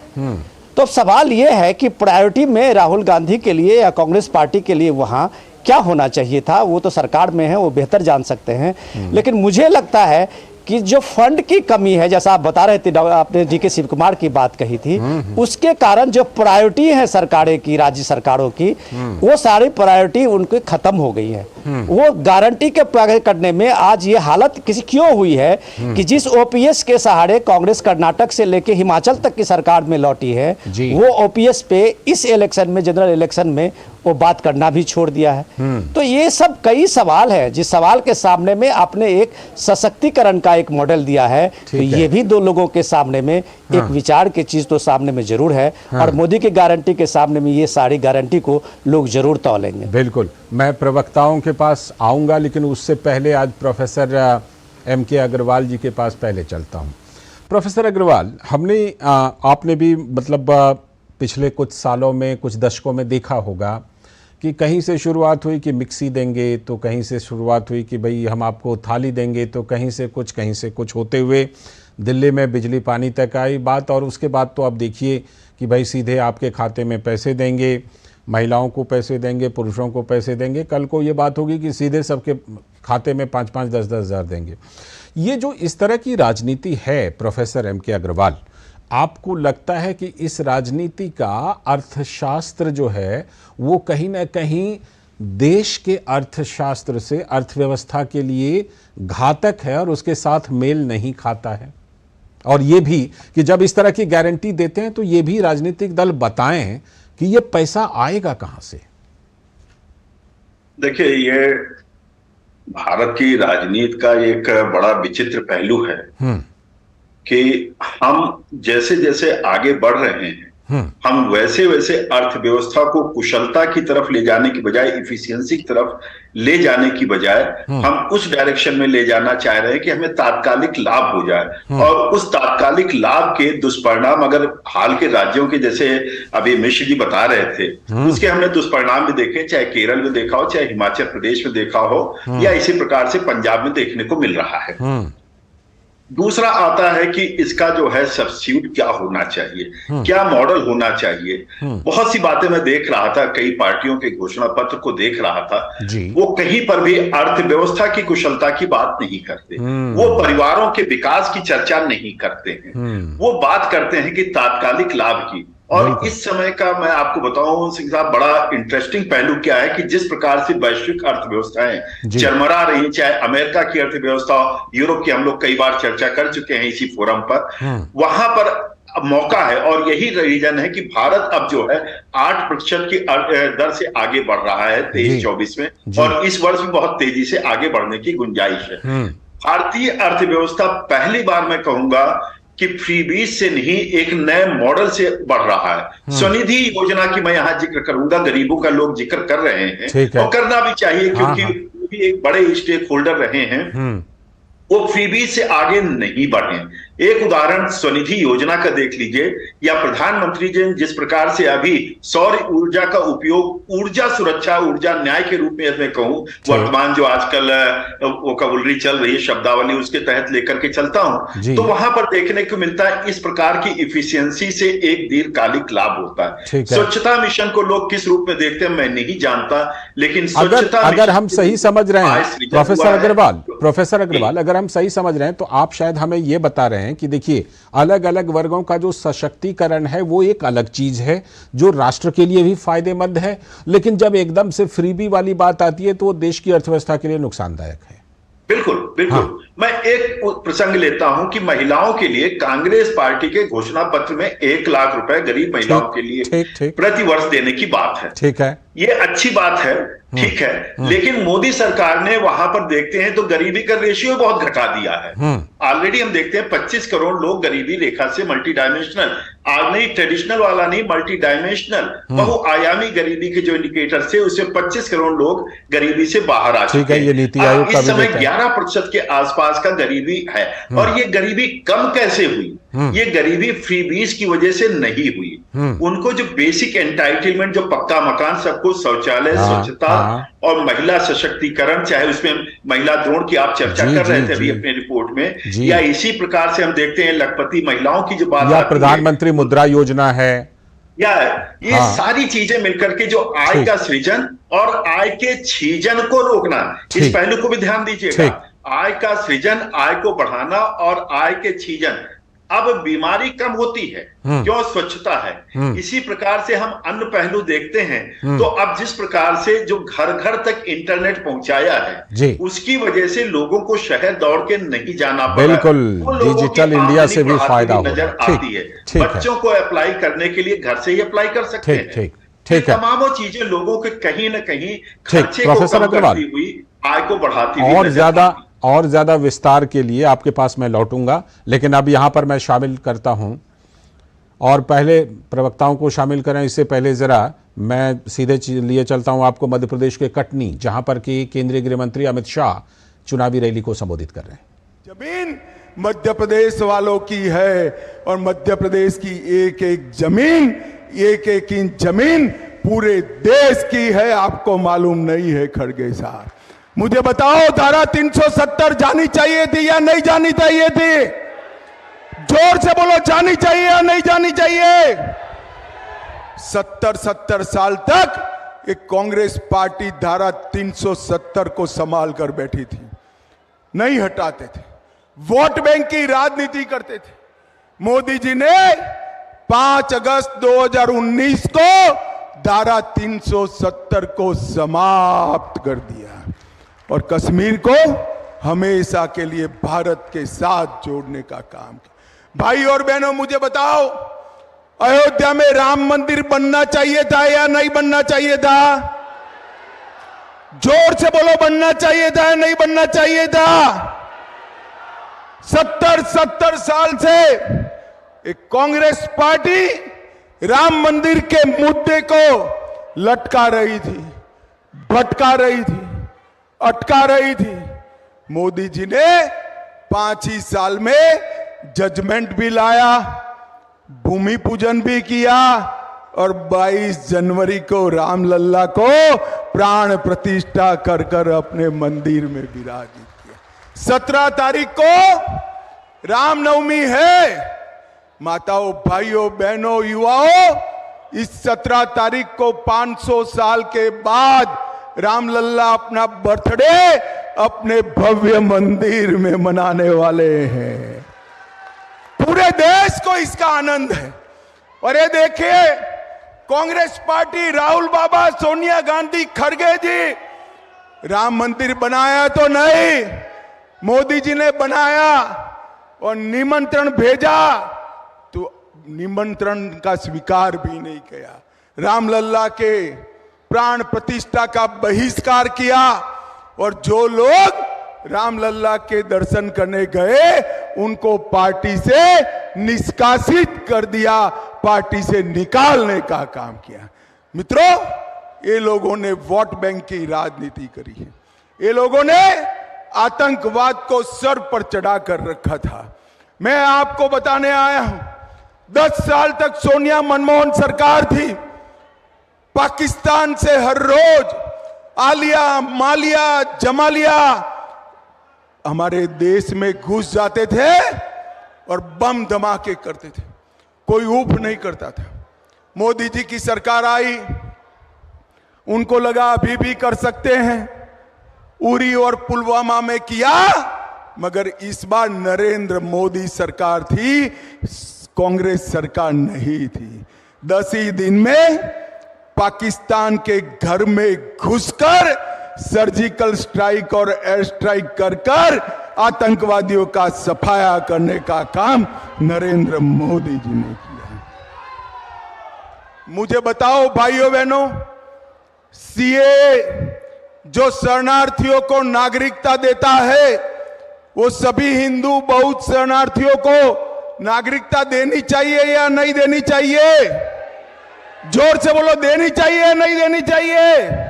तो सवाल ये है कि प्रायोरिटी में राहुल गांधी के लिए या कांग्रेस पार्टी के लिए वहाँ क्या होना चाहिए था, वो तो सरकार में है, वो बेहतर जान सकते हैं। लेकिन मुझे लगता है कि जो फंड की कमी है, जैसा आप बता रहे थे, आपने DK शिव कुमार की बात कही थी, उसके कारण जो प्रायोरिटी है सरकारें की, राज्य सरकारों की, वो सारी प्रायोरिटी उनकी खत्म हो गई है। वो गारंटी के पूरा करने में आज ये हालत किसी क्यों हुई है कि जिस OPS के सहारे कांग्रेस कर्नाटक से लेके हिमाचल तक की सरकार में लौटी है, वो OPS पे इस इलेक्शन में, जनरल इलेक्शन में वो बात करना भी छोड़ दिया है। तो ये सब कई सवाल है, जिस सवाल के सामने में आपने एक सशक्तिकरण का एक मॉडल दिया है, तो ये भी 2 लोगों के सामने में एक विचार की चीज तो सामने में जरूर है। और मोदी की गारंटी के सामने में ये सारी गारंटी को लोग जरूर तौलेंगे। बिल्कुल, मैं प्रवक्ताओं के पास आऊंगा, लेकिन उससे पहले आज प्रोफेसर MK अग्रवाल जी के पास पहले चलता हूं। प्रोफेसर अग्रवाल, हमने आपने भी मतलब पिछले कुछ सालों में, कुछ दशकों में देखा होगा कि कहीं से शुरुआत हुई कि मिक्सी देंगे, तो कहीं से शुरुआत हुई कि भाई हम आपको थाली देंगे, तो कहीं से कुछ होते हुए दिल्ली में बिजली पानी तक आई बात। और उसके बाद तो अब देखिए कि भाई सीधे आपके खाते में पैसे देंगे, महिलाओं को पैसे देंगे, पुरुषों को पैसे देंगे। कल को ये बात होगी कि सीधे सबके खाते में 5-5, 10-10 हज़ार देंगे। ये जो इस तरह की राजनीति है प्रोफेसर MK अग्रवाल, आपको लगता है कि इस राजनीति का अर्थशास्त्र जो है वो कहीं ना कहीं देश के अर्थशास्त्र से, अर्थव्यवस्था के लिए घातक है और उसके साथ मेल नहीं खाता है? और ये भी कि जब इस तरह की गारंटी देते हैं तो ये भी राजनीतिक दल बताएं कि ये पैसा आएगा कहां से। देखिए, ये भारत की राजनीति का एक बड़ा विचित्र पहलू है कि हम जैसे जैसे आगे बढ़ रहे हैं, हम वैसे वैसे अर्थव्यवस्था को कुशलता की तरफ ले जाने की बजाय, इफिशियंसी की तरफ ले जाने की बजाय, हम उस डायरेक्शन में ले जाना चाह रहे हैं कि हमें तात्कालिक लाभ हो जाए। और उस तात्कालिक लाभ के दुष्परिणाम अगर हाल के राज्यों के, जैसे अभी मिश्र जी बता रहे थे, उसके हमने दुष्परिणाम भी देखे, चाहे केरल में देखा हो, चाहे हिमाचल प्रदेश में देखा हो, या इसी प्रकार से पंजाब में देखने को मिल रहा है। दूसरा आता है कि इसका जो है सब्स्टिट्यूट क्या होना चाहिए, क्या मॉडल होना चाहिए। बहुत सी बातें मैं देख रहा था, कई पार्टियों के घोषणा पत्र को देख रहा था, वो कहीं पर भी अर्थव्यवस्था की कुशलता की बात नहीं करते, वो परिवारों के विकास की चर्चा नहीं करते हैं, वो बात करते हैं कि तात्कालिक लाभ की। और इस समय का मैं आपको बताऊं सिंह साहब, बड़ा इंटरेस्टिंग पहलू क्या है कि जिस प्रकार से वैश्विक अर्थव्यवस्थाएं चरमरा रही, चाहे अमेरिका की अर्थव्यवस्था, यूरोप की, हम लोग कई बार चर्चा कर चुके हैं इसी फोरम पर, वहां पर मौका है और यही रीजन है कि भारत अब जो है 8% की दर से आगे बढ़ रहा है 23-24 में, और इस वर्ष भी बहुत तेजी से आगे बढ़ने की गुंजाइश है। भारतीय अर्थव्यवस्था पहली बार मैं कहूंगा कि फ्रीबीज से नहीं एक नए मॉडल से बढ़ रहा है। स्वनिधि योजना की मैं यहां जिक्र करूंगा, गरीबों का लोग जिक्र कर रहे हैं और करना भी चाहिए, क्योंकि वो भी एक बड़े स्टेक होल्डर रहे हैं। वो फ्रीबीज से आगे नहीं बढ़े। एक उदाहरण स्वनिधि योजना का देख लीजिए, या प्रधानमंत्री जी जिस प्रकार से अभी सौर ऊर्जा का उपयोग ऊर्जा सुरक्षा, ऊर्जा न्याय के रूप में मैं कहूं, वर्तमान जो आजकल वोकैबुलरी चल रही है, शब्दावली, उसके तहत लेकर के चलता हूं, तो वहां पर देखने को मिलता है इस प्रकार की इफिशियंसी से एक दीर्घकालिक लाभ होता है। स्वच्छता मिशन को लोग किस रूप में देखते हैं मैं नहीं जानता, लेकिन स्वच्छता अगर हम सही समझ रहे हैं प्रोफेसर अग्रवाल, अगर हम सही समझ रहे हैं तो आप शायद हमें ये बता रहे हैं कि देखिए अलग अलग वर्गों का जो सशक्तिकरण है वो एक अलग चीज है जो राष्ट्र के लिए भी फायदेमंद है, लेकिन जब एकदम से फ्रीबी वाली बात आती है तो वो देश की अर्थव्यवस्था के लिए नुकसानदायक है। बिल्कुल बिल्कुल। मैं एक प्रसंग लेता हूं कि महिलाओं के लिए कांग्रेस पार्टी के घोषणा पत्र में 1 लाख रुपए गरीब महिलाओं के लिए प्रति वर्ष देने की बात है। ठीक है, ये अच्छी बात है, ठीक है, लेकिन मोदी सरकार ने वहां पर देखते हैं तो गरीबी का रेशियो बहुत घटा दिया है। ऑलरेडी हम देखते हैं 25 करोड़ लोग गरीबी रेखा से मल्टी डायमेंशनल, आज नहीं ट्रेडिशनल वाला नहीं, मल्टी डायमेंशनल बहुआयामी गरीबी के जो इंडिकेटर थे उससे 25 करोड़ लोग गरीबी से बाहर आ चुके हैं। ये नीति आयोग का इस समय 11% के आसपास का गरीबी है, और ये गरीबी कम कैसे हुई? ये गरीबी फ्रीबीज की वजह से नहीं हुई। उनको जो बेसिक एंटाइटलमेंट, जो पक्का मकान, सबको शौचालय, स्वच्छता और महिला सशक्तिकरण, चाहे उसमें महिला द्रोण की आप चर्चा कर रहे थे अभी अपने रिपोर्ट में, या इसी प्रकार से हम देखते हैं लखपति महिलाओं की जो बात, या प्रधानमंत्री मुद्रा योजना है, या ये सारी चीजें मिलकर के जो आय का सृजन और आय के छीजन को रोकना, इस पहलू को भी ध्यान दीजिएगा। आय का सृजन, आय को बढ़ाना और आय के छीजन। अब बीमारी कम होती है, क्यों? स्वच्छता है। इसी प्रकार से हम अन्य पहलू देखते हैं, तो अब जिस प्रकार से जो घर घर तक इंटरनेट पहुंचाया है, उसकी वजह से लोगों को शहर दौड़ के नहीं जाना पड़ा। बिल्कुल, डिजिटल इंडिया से भी फायदा नजर आती है। बच्चों को अप्लाई करने के लिए घर से ही अप्लाई कर सकते हैं। ठीक है, तमाम चीजें लोगों के कहीं न कहीं खर्चे को कम करती हुई आय को बढ़ाती हुई और ज्यादा विस्तार के लिए आपके पास मैं लौटूंगा, लेकिन अब यहां पर मैं शामिल करता हूं, और पहले प्रवक्ताओं को शामिल करें इससे पहले जरा मैं सीधे लिए चलता हूं आपको मध्य प्रदेश के कटनी, जहां पर कि केंद्रीय गृह मंत्री अमित शाह चुनावी रैली को संबोधित कर रहे हैं। जमीन मध्य प्रदेश वालों की है, और मध्य प्रदेश की एक एक जमीन, एक एक इंच जमीन पूरे देश की है। आपको मालूम नहीं है खड़गे साहब? मुझे बताओ, धारा 370 जानी चाहिए थी या नहीं जानी चाहिए थी? जोर से बोलो, जानी चाहिए या नहीं जानी चाहिए? 70 साल तक एक कांग्रेस पार्टी धारा 370 को संभाल कर बैठी थी, नहीं हटाते थे, वोट बैंक की राजनीति करते थे। मोदी जी ने 5 अगस्त 2019 को धारा 370 को समाप्त कर दिया और कश्मीर को हमेशा के लिए भारत के साथ जोड़ने का काम किया। भाई और बहनों, मुझे बताओ, अयोध्या में राम मंदिर बनना चाहिए था या नहीं बनना चाहिए था? जोर से बोलो, बनना चाहिए था या नहीं बनना चाहिए था? 70 साल से एक कांग्रेस पार्टी राम मंदिर के मुद्दे को लटका रही थी, भटका रही थी, अटका रही थी। मोदी जी ने 5 ही साल में जजमेंट भी लाया, भूमि पूजन भी किया, और 22 जनवरी को रामलल्ला को प्राण प्रतिष्ठा कर कर अपने मंदिर में विराजित किया। 17 तारीख को रामनवमी है। माताओं, भाइयों, बहनों, युवाओं, इस 17 तारीख को 500 साल के बाद रामलल्ला अपना बर्थडे अपने भव्य मंदिर में मनाने वाले हैं। पूरे देश को इसका आनंद है। और ये देखिए, कांग्रेस पार्टी, राहुल बाबा, सोनिया गांधी, खड़गे जी, राम मंदिर बनाया तो नहीं, मोदी जी ने बनाया और निमंत्रण भेजा तो निमंत्रण का स्वीकार भी नहीं किया। रामलला के प्राण प्रतिष्ठा का बहिष्कार किया और जो लोग रामलला के दर्शन करने गए उनको पार्टी से निष्कासित कर दिया, पार्टी से निकालने का काम किया। मित्रों, ये लोगों ने वोट बैंक की राजनीति करी है। ये लोगों ने आतंकवाद को सर पर चढ़ा कर रखा था। मैं आपको बताने आया हूं, 10 साल तक सोनिया मनमोहन सरकार थी। पाकिस्तान से हर रोज आलिया, मालिया, जमालिया हमारे देश में घुस जाते थे और बम धमाके करते थे, कोई ऊफ नहीं करता था। मोदी जी की सरकार आई, उनको लगा अभी भी कर सकते हैं, उरी और पुलवामा में किया, मगर इस बार नरेंद्र मोदी सरकार थी, कांग्रेस सरकार नहीं थी। 10 ही दिन में पाकिस्तान के घर में घुसकर सर्जिकल स्ट्राइक और एयर स्ट्राइक कर आतंकवादियों का सफाया करने का काम नरेंद्र मोदी जी ने किया। मुझे बताओ भाइयों बहनों, सीए जो शरणार्थियों को नागरिकता देता है, वो सभी हिंदू बौद्ध शरणार्थियों को नागरिकता देनी चाहिए या नहीं देनी चाहिए? जोर से बोलो, देनी चाहिए या नहीं देनी चाहिए?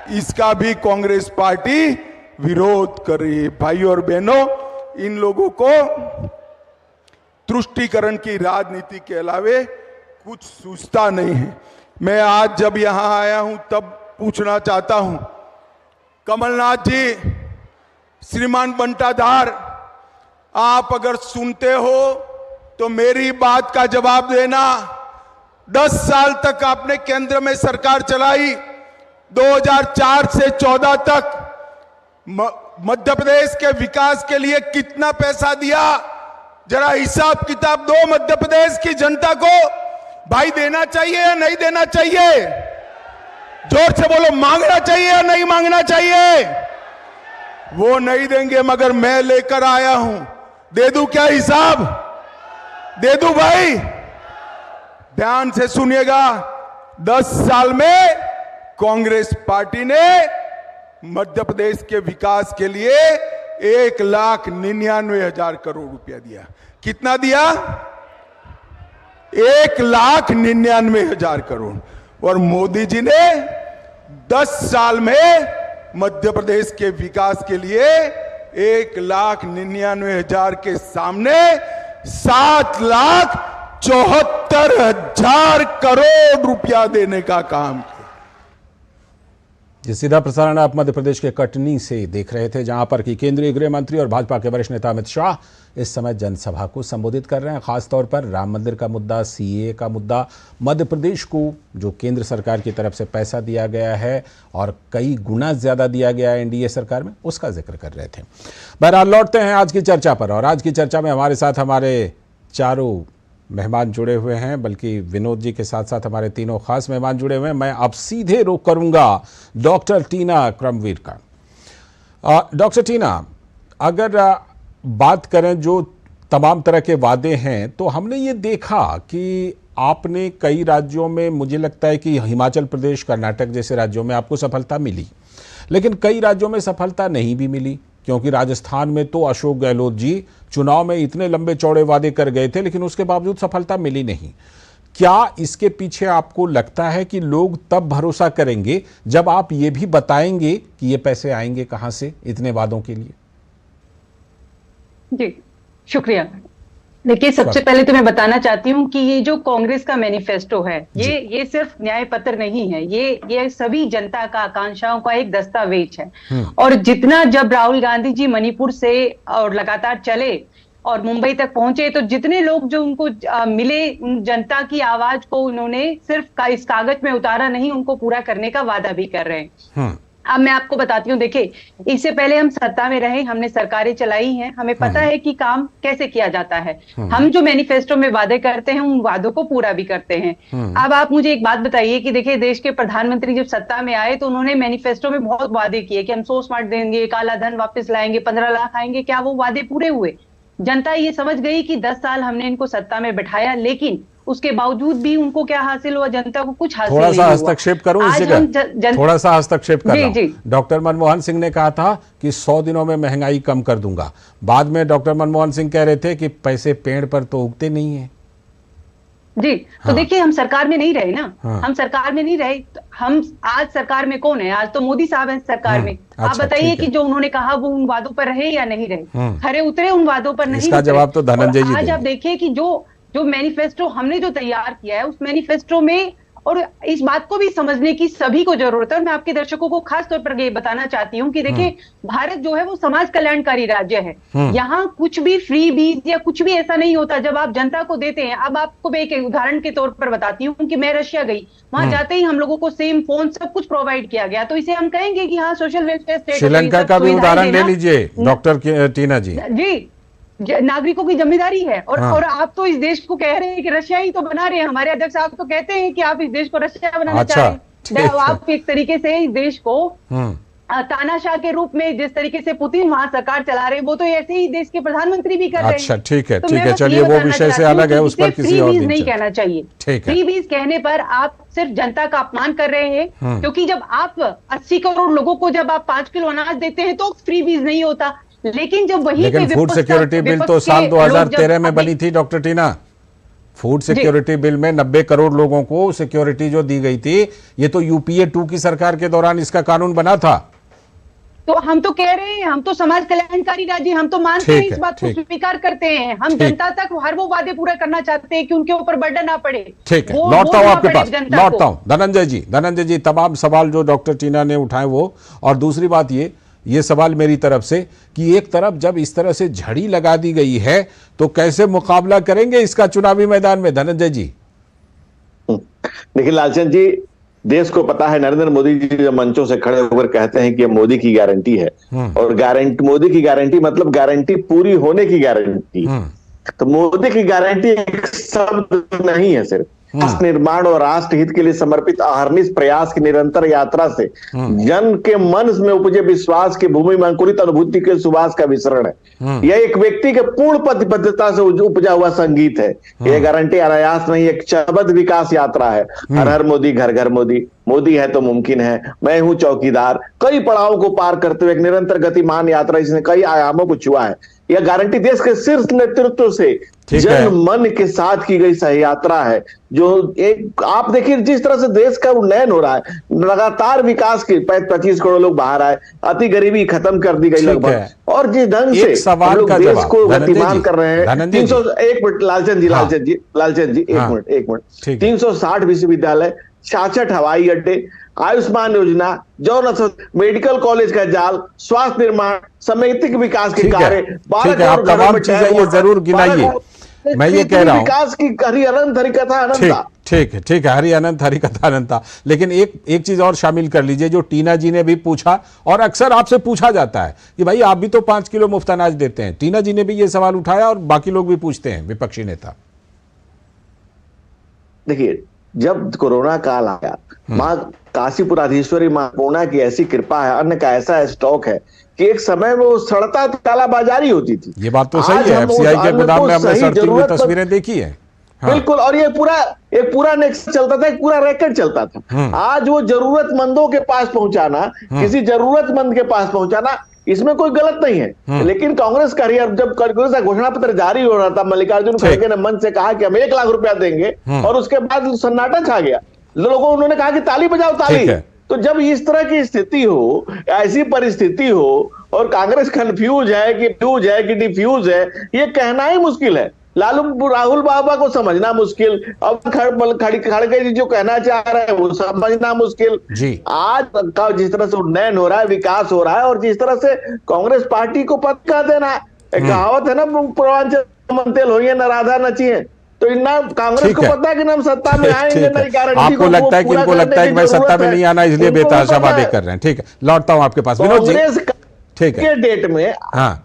इसका भी कांग्रेस पार्टी विरोध कर रही है। भाइयों और बहनों, इन लोगों को तुष्टीकरण की राजनीति के अलावे कुछ सूझता नहीं है। मैं आज जब यहां आया हूं तब पूछना चाहता हूं, कमलनाथ जी, श्रीमान बंटाधार, आप अगर सुनते हो तो मेरी बात का जवाब देना। 10 साल तक आपने केंद्र में सरकार चलाई, 2004 से 14 तक मध्य प्रदेश के विकास के लिए कितना पैसा दिया, जरा हिसाब किताब दो मध्य प्रदेश की जनता को। भाई, देना चाहिए या नहीं देना चाहिए? जोर से बोलो, मांगना चाहिए या नहीं मांगना चाहिए? वो नहीं देंगे, मगर मैं लेकर आया हूं। दे दूं क्या हिसाब? दे दूं भाई? ध्यान से सुनिएगा, 10 साल में कांग्रेस पार्टी ने मध्य प्रदेश के विकास के लिए 1,99,000 करोड़ रुपया दिया। कितना दिया? 1,99,000 करोड़। और मोदी जी ने 10 साल में मध्य प्रदेश के विकास के लिए 1,99,000 के सामने 7,74,000 करोड़ रुपया देने का काम किया। ये सीधा प्रसारण आप मध्य प्रदेश के कटनी से देख रहे थे, जहां पर कि केंद्रीय गृह मंत्री और भाजपा के वरिष्ठ नेता अमित शाह इस समय जनसभा को संबोधित कर रहे हैं। खासतौर पर राम मंदिर का मुद्दा, सीए का मुद्दा, मध्य प्रदेश को जो केंद्र सरकार की तरफ से पैसा दिया गया है और कई गुना ज्यादा दिया गया है एनडीए सरकार में, उसका जिक्र कर रहे थे। बहरहाल लौटते हैं आज की चर्चा पर, और आज की चर्चा में हमारे साथ हमारे चारों मेहमान जुड़े हुए हैं, बल्कि विनोद जी के साथ साथ हमारे तीनों खास मेहमान जुड़े हुए हैं। मैं अब सीधे रुख करूंगा डॉक्टर टीना क्रमवीर का। डॉक्टर टीना, अगर बात करें जो तमाम तरह के वादे हैं, तो हमने ये देखा कि आपने कई राज्यों में, मुझे लगता है कि हिमाचल प्रदेश, कर्नाटक जैसे राज्यों में आपको सफलता मिली, लेकिन कई राज्यों में सफलता नहीं भी मिली, क्योंकि राजस्थान में तो अशोक गहलोत जी चुनाव में इतने लंबे चौड़े वादे कर गए थे, लेकिन उसके बावजूद सफलता मिली नहीं। क्या इसके पीछे आपको लगता है कि लोग तब भरोसा करेंगे जब आप ये भी बताएंगे कि ये पैसे आएंगे कहां से इतने वादों के लिए? जी, शुक्रिया। देखिए, सबसे पहले तो मैं बताना चाहती हूँ कि ये जो कांग्रेस का मैनिफेस्टो है, ये सिर्फ न्याय पत्र नहीं है, ये सभी जनता का आकांक्षाओं का एक दस्तावेज है। और जितना जब राहुल गांधी जी मणिपुर से और लगातार चले और मुंबई तक पहुंचे, तो जितने लोग जो उनको मिले, उन जनता की आवाज को उन्होंने सिर्फ इस कागज में उतारा नहीं, उनको पूरा करने का वादा भी कर रहे हैं। अब मैं आपको बताती हूँ, देखिए, इससे पहले हम सत्ता में रहे, हमने सरकारें चलाई हैं, हमें पता है कि काम कैसे किया जाता है। हम जो मैनिफेस्टो में वादे करते हैं, उन वादों को पूरा भी करते हैं। अब आप मुझे एक बात बताइए कि देखिए, देश के प्रधानमंत्री जब सत्ता में आए तो उन्होंने मैनिफेस्टो में बहुत वादे किए कि हम 100 स्मार्ट देंगे, काला धन वापस लाएंगे, 15 लाख आएंगे। क्या वो वादे पूरे हुए? जनता ये समझ गई कि 10 साल हमने इनको सत्ता में बैठाया, लेकिन उसके बावजूद भी उनको क्या हासिल हुआ? जनता को कुछ हासिल थोड़ा नहीं सा हुआ। हस्तक्षेप करूं इस जगह, थोड़ा सा हस्तक्षेप कर रहा हूं। डॉक्टर मनमोहन सिंह ने कहा था कि 100 दिनों में महंगाई कम कर दूंगा। बाद में डॉक्टर मनमोहन सिंह कह रहे थे कि पैसे पेड़ पर तो उगते नहीं है। जी, तो देखिए हम सरकार में नहीं रहे ना, हम सरकार में नहीं रहे। तो हम आज सरकार में कौन है? आज तो मोदी साहब हैं सरकार में। आप बताइए कि जो उन्होंने कहा वो उन वादों पर रहे या नहीं रहे? खरे उतरे उन वादों पर? नहीं। इसका जवाब तो धनंजय जी आज आप देखिए कि जो मैनिफेस्टो हमने जो तैयार किया है, उस मैनिफेस्टो में, और इस बात को भी समझने की सभी को जरूरत है, और मैं आपके दर्शकों को खास तौर पर ये बताना चाहती हूँ कि देखिए भारत जो है वो समाज कल्याणकारी राज्य है। यहाँ कुछ भी फ्री बीज या कुछ भी ऐसा नहीं होता जब आप जनता को देते हैं। अब आपको मैं एक उदाहरण के तौर पर बताती हूँ कि मैं रशिया गई, वहां जाते ही हम लोगों को सेम फोन सब कुछ प्रोवाइड किया गया, तो इसे हम कहेंगे कि हाँ सोशल वेलफेयर स्टेट। श्रीलंका का भी उदाहरण ले लीजिए डॉक्टर टीना जी। जी, नागरिकों की जिम्मेदारी है। और आप तो इस देश को कह रहे हैं कि रशिया ही तो बना रहे हैं। हमारे अध्यक्ष साहब तो कहते हैं कि आप इस देश को रशिया बनाना चाह रहे हैं। आप एक तरीके से इस देश को तानाशाह के रूप में, जिस तरीके से पुतिन वहां सरकार चला रहे हैं, वो तो ऐसे ही देश के प्रधानमंत्री भी कर रहे हैं। अच्छा, ठीक है, ठीक है, चलिए वो विषय से अलग है, उस पर किसी और दिन नहीं कहना चाहिए। फ्री बीज कहने पर आप सिर्फ जनता का अपमान कर रहे हैं, क्योंकि जब आप 80 करोड़ लोगों को जब आप 5 किलो अनाज देते हैं तो फ्री बीज नहीं होता। लेकिन फूड सिक्योरिटी बिल तो साल 2013 में बनी थी डॉक्टर टीना। फूड सिक्योरिटी बिल में 90 करोड़ लोगों को सिक्योरिटी जो दी गई थी, ये तो यूपीए 2 की सरकार के दौरान इसका कानून बना था। तो हम तो कह रहे हैं, हम तो समाज कल्याणकारी राज्य, हम तो मानते हैं, इस बात को स्वीकार करते हैं। हम जनता तक हर वो वादे पूरा करना चाहते हैं कि उनके ऊपर बर्डन ना पड़े। ठीक है, लौटता हूं आपके पास, लौटता हूं धनंजय जी तमाम सवाल जो डॉक्टर टीना ने उठाए वो, और दूसरी बात ये सवाल मेरी तरफ से कि एक तरफ जब इस तरह से झड़ी लगा दी गई है तो कैसे मुकाबला करेंगे इसका चुनावी मैदान में? धनंजय जी देखिए लालचंद जी, देश को पता है नरेंद्र मोदी जी जब मंचों से खड़े होकर कहते हैं कि ये मोदी की गारंटी है, और मोदी की गारंटी मतलब गारंटी पूरी होने की गारंटी। तो मोदी की गारंटी एक शब्द नहीं है, सिर्फ राष्ट्र निर्माण और राष्ट्र हित के लिए समर्पित अहर्निश प्रयास की निरंतर यात्रा से जन के मन में उपजे विश्वास की भूमि में अंकुरित अनुभूति के सुवास का विसरण है। यह एक व्यक्ति के पूर्ण प्रतिबद्धता से उपजा हुआ संगीत है। यह गारंटी अनायास नहीं, एक चरणबद्ध विकास यात्रा है। हर हर मोदी, घर घर मोदी, मोदी है तो मुमकिन है, मैं हूं चौकीदार, कई पड़ावों को पार करते हुए एक निरंतर गतिमान यात्रा, इसने कई आयामों को छुआ है। यह गारंटी देश के शीर्ष नेतृत्व से जन मन के साथ की गई सह यात्रा है। जो एक आप देखिए जिस तरह से देश का उन्नयन हो रहा है, लगातार विकास के 25 करोड़ लोग बाहर आए, अति गरीबी खत्म कर दी गई लगभग, और जिस ढंग से हम लोग देश को गतिमान कर रहे हैं। 301 मिनट लालचंद जी एक मिनट 360 विश्वविद्यालय, 66 हवाई अड्डे, आयुष्मान योजना, जौन मेडिकल कॉलेज का जाल, स्वास्थ्य निर्माण, समेतिक विकास के कार्य, ठीक है, आप तमाम चीजें ये जरूर गिनाइए। मैं ये कह रहा हूं विकास की हरि अनंत हरि कथा अनंता। ठीक है, हरि अनंत हरि कथा अनंता। लेकिन एक चीज और शामिल कर लीजिए जो टीना जी ने भी पूछा, और अक्सर आपसे पूछा जाता है कि भाई आप भी तो 5 किलो मुफ्त अनाज देते हैं। टीना जी ने भी ये सवाल उठाया और बाकी लोग भी पूछते हैं, विपक्षी नेता। देखिए जब कोरोना काल आया, माँ काशीपुराधीश्वरी माँ पूर्णा की ऐसी कृपा है, अन्न का ऐसा स्टॉक है कि एक समय में वो सड़ता कालाबाजारी होती थी। ये बात तो सही है, एफसीआई के गोदाम में हमने सड़ती हुई तस्वीरें देखी है। हाँ। बिल्कुल, और ये पूरा नेक्स्ट चलता था, एक पूरा रैकेट चलता था। आज वो जरूरतमंदों के पास पहुंचाना, किसी जरूरतमंद के पास पहुंचाना, इसमें कोई गलत नहीं है। लेकिन कांग्रेस का जब कांग्रेस का घोषणा पत्र जारी हो रहा था, मल्लिकार्जुन खड़गे ने मंच से कहा कि हम 1 लाख रुपया देंगे, और उसके बाद सन्नाटा छा गया। लोगों उन्होंने कहा कि ताली बजाओ ताली। तो जब इस तरह की स्थिति हो, ऐसी परिस्थिति हो, और कांग्रेस कंफ्यूज है कि फ्यूज है कि डिफ्यूज है, ये कहना ही मुश्किल है। राहुल बाबा को समझना मुश्किल, अब खड़गे जी जो कहना चाह रहे हैं वो समझना मुश्किल। आज का जिस तरह से उन्नयन हो रहा है, विकास हो रहा है, और जिस तरह से कांग्रेस पार्टी को पक्का देना, एक कहावत है ना, पूर्वांचल मंतेल होइए न राधा नचिए, तो इतना कांग्रेस को पता है कि हम सत्ता में आएंगे नहीं, गारंटी आपको लगता है कि इनको लगता है कि मैं सत्ता में नहीं आना, इसलिए बेतहाशा वादे कर रहे हैं। ठीक है, लौटता हूं आपके पास विनोद जी। ठीक है, डेट में, हाँ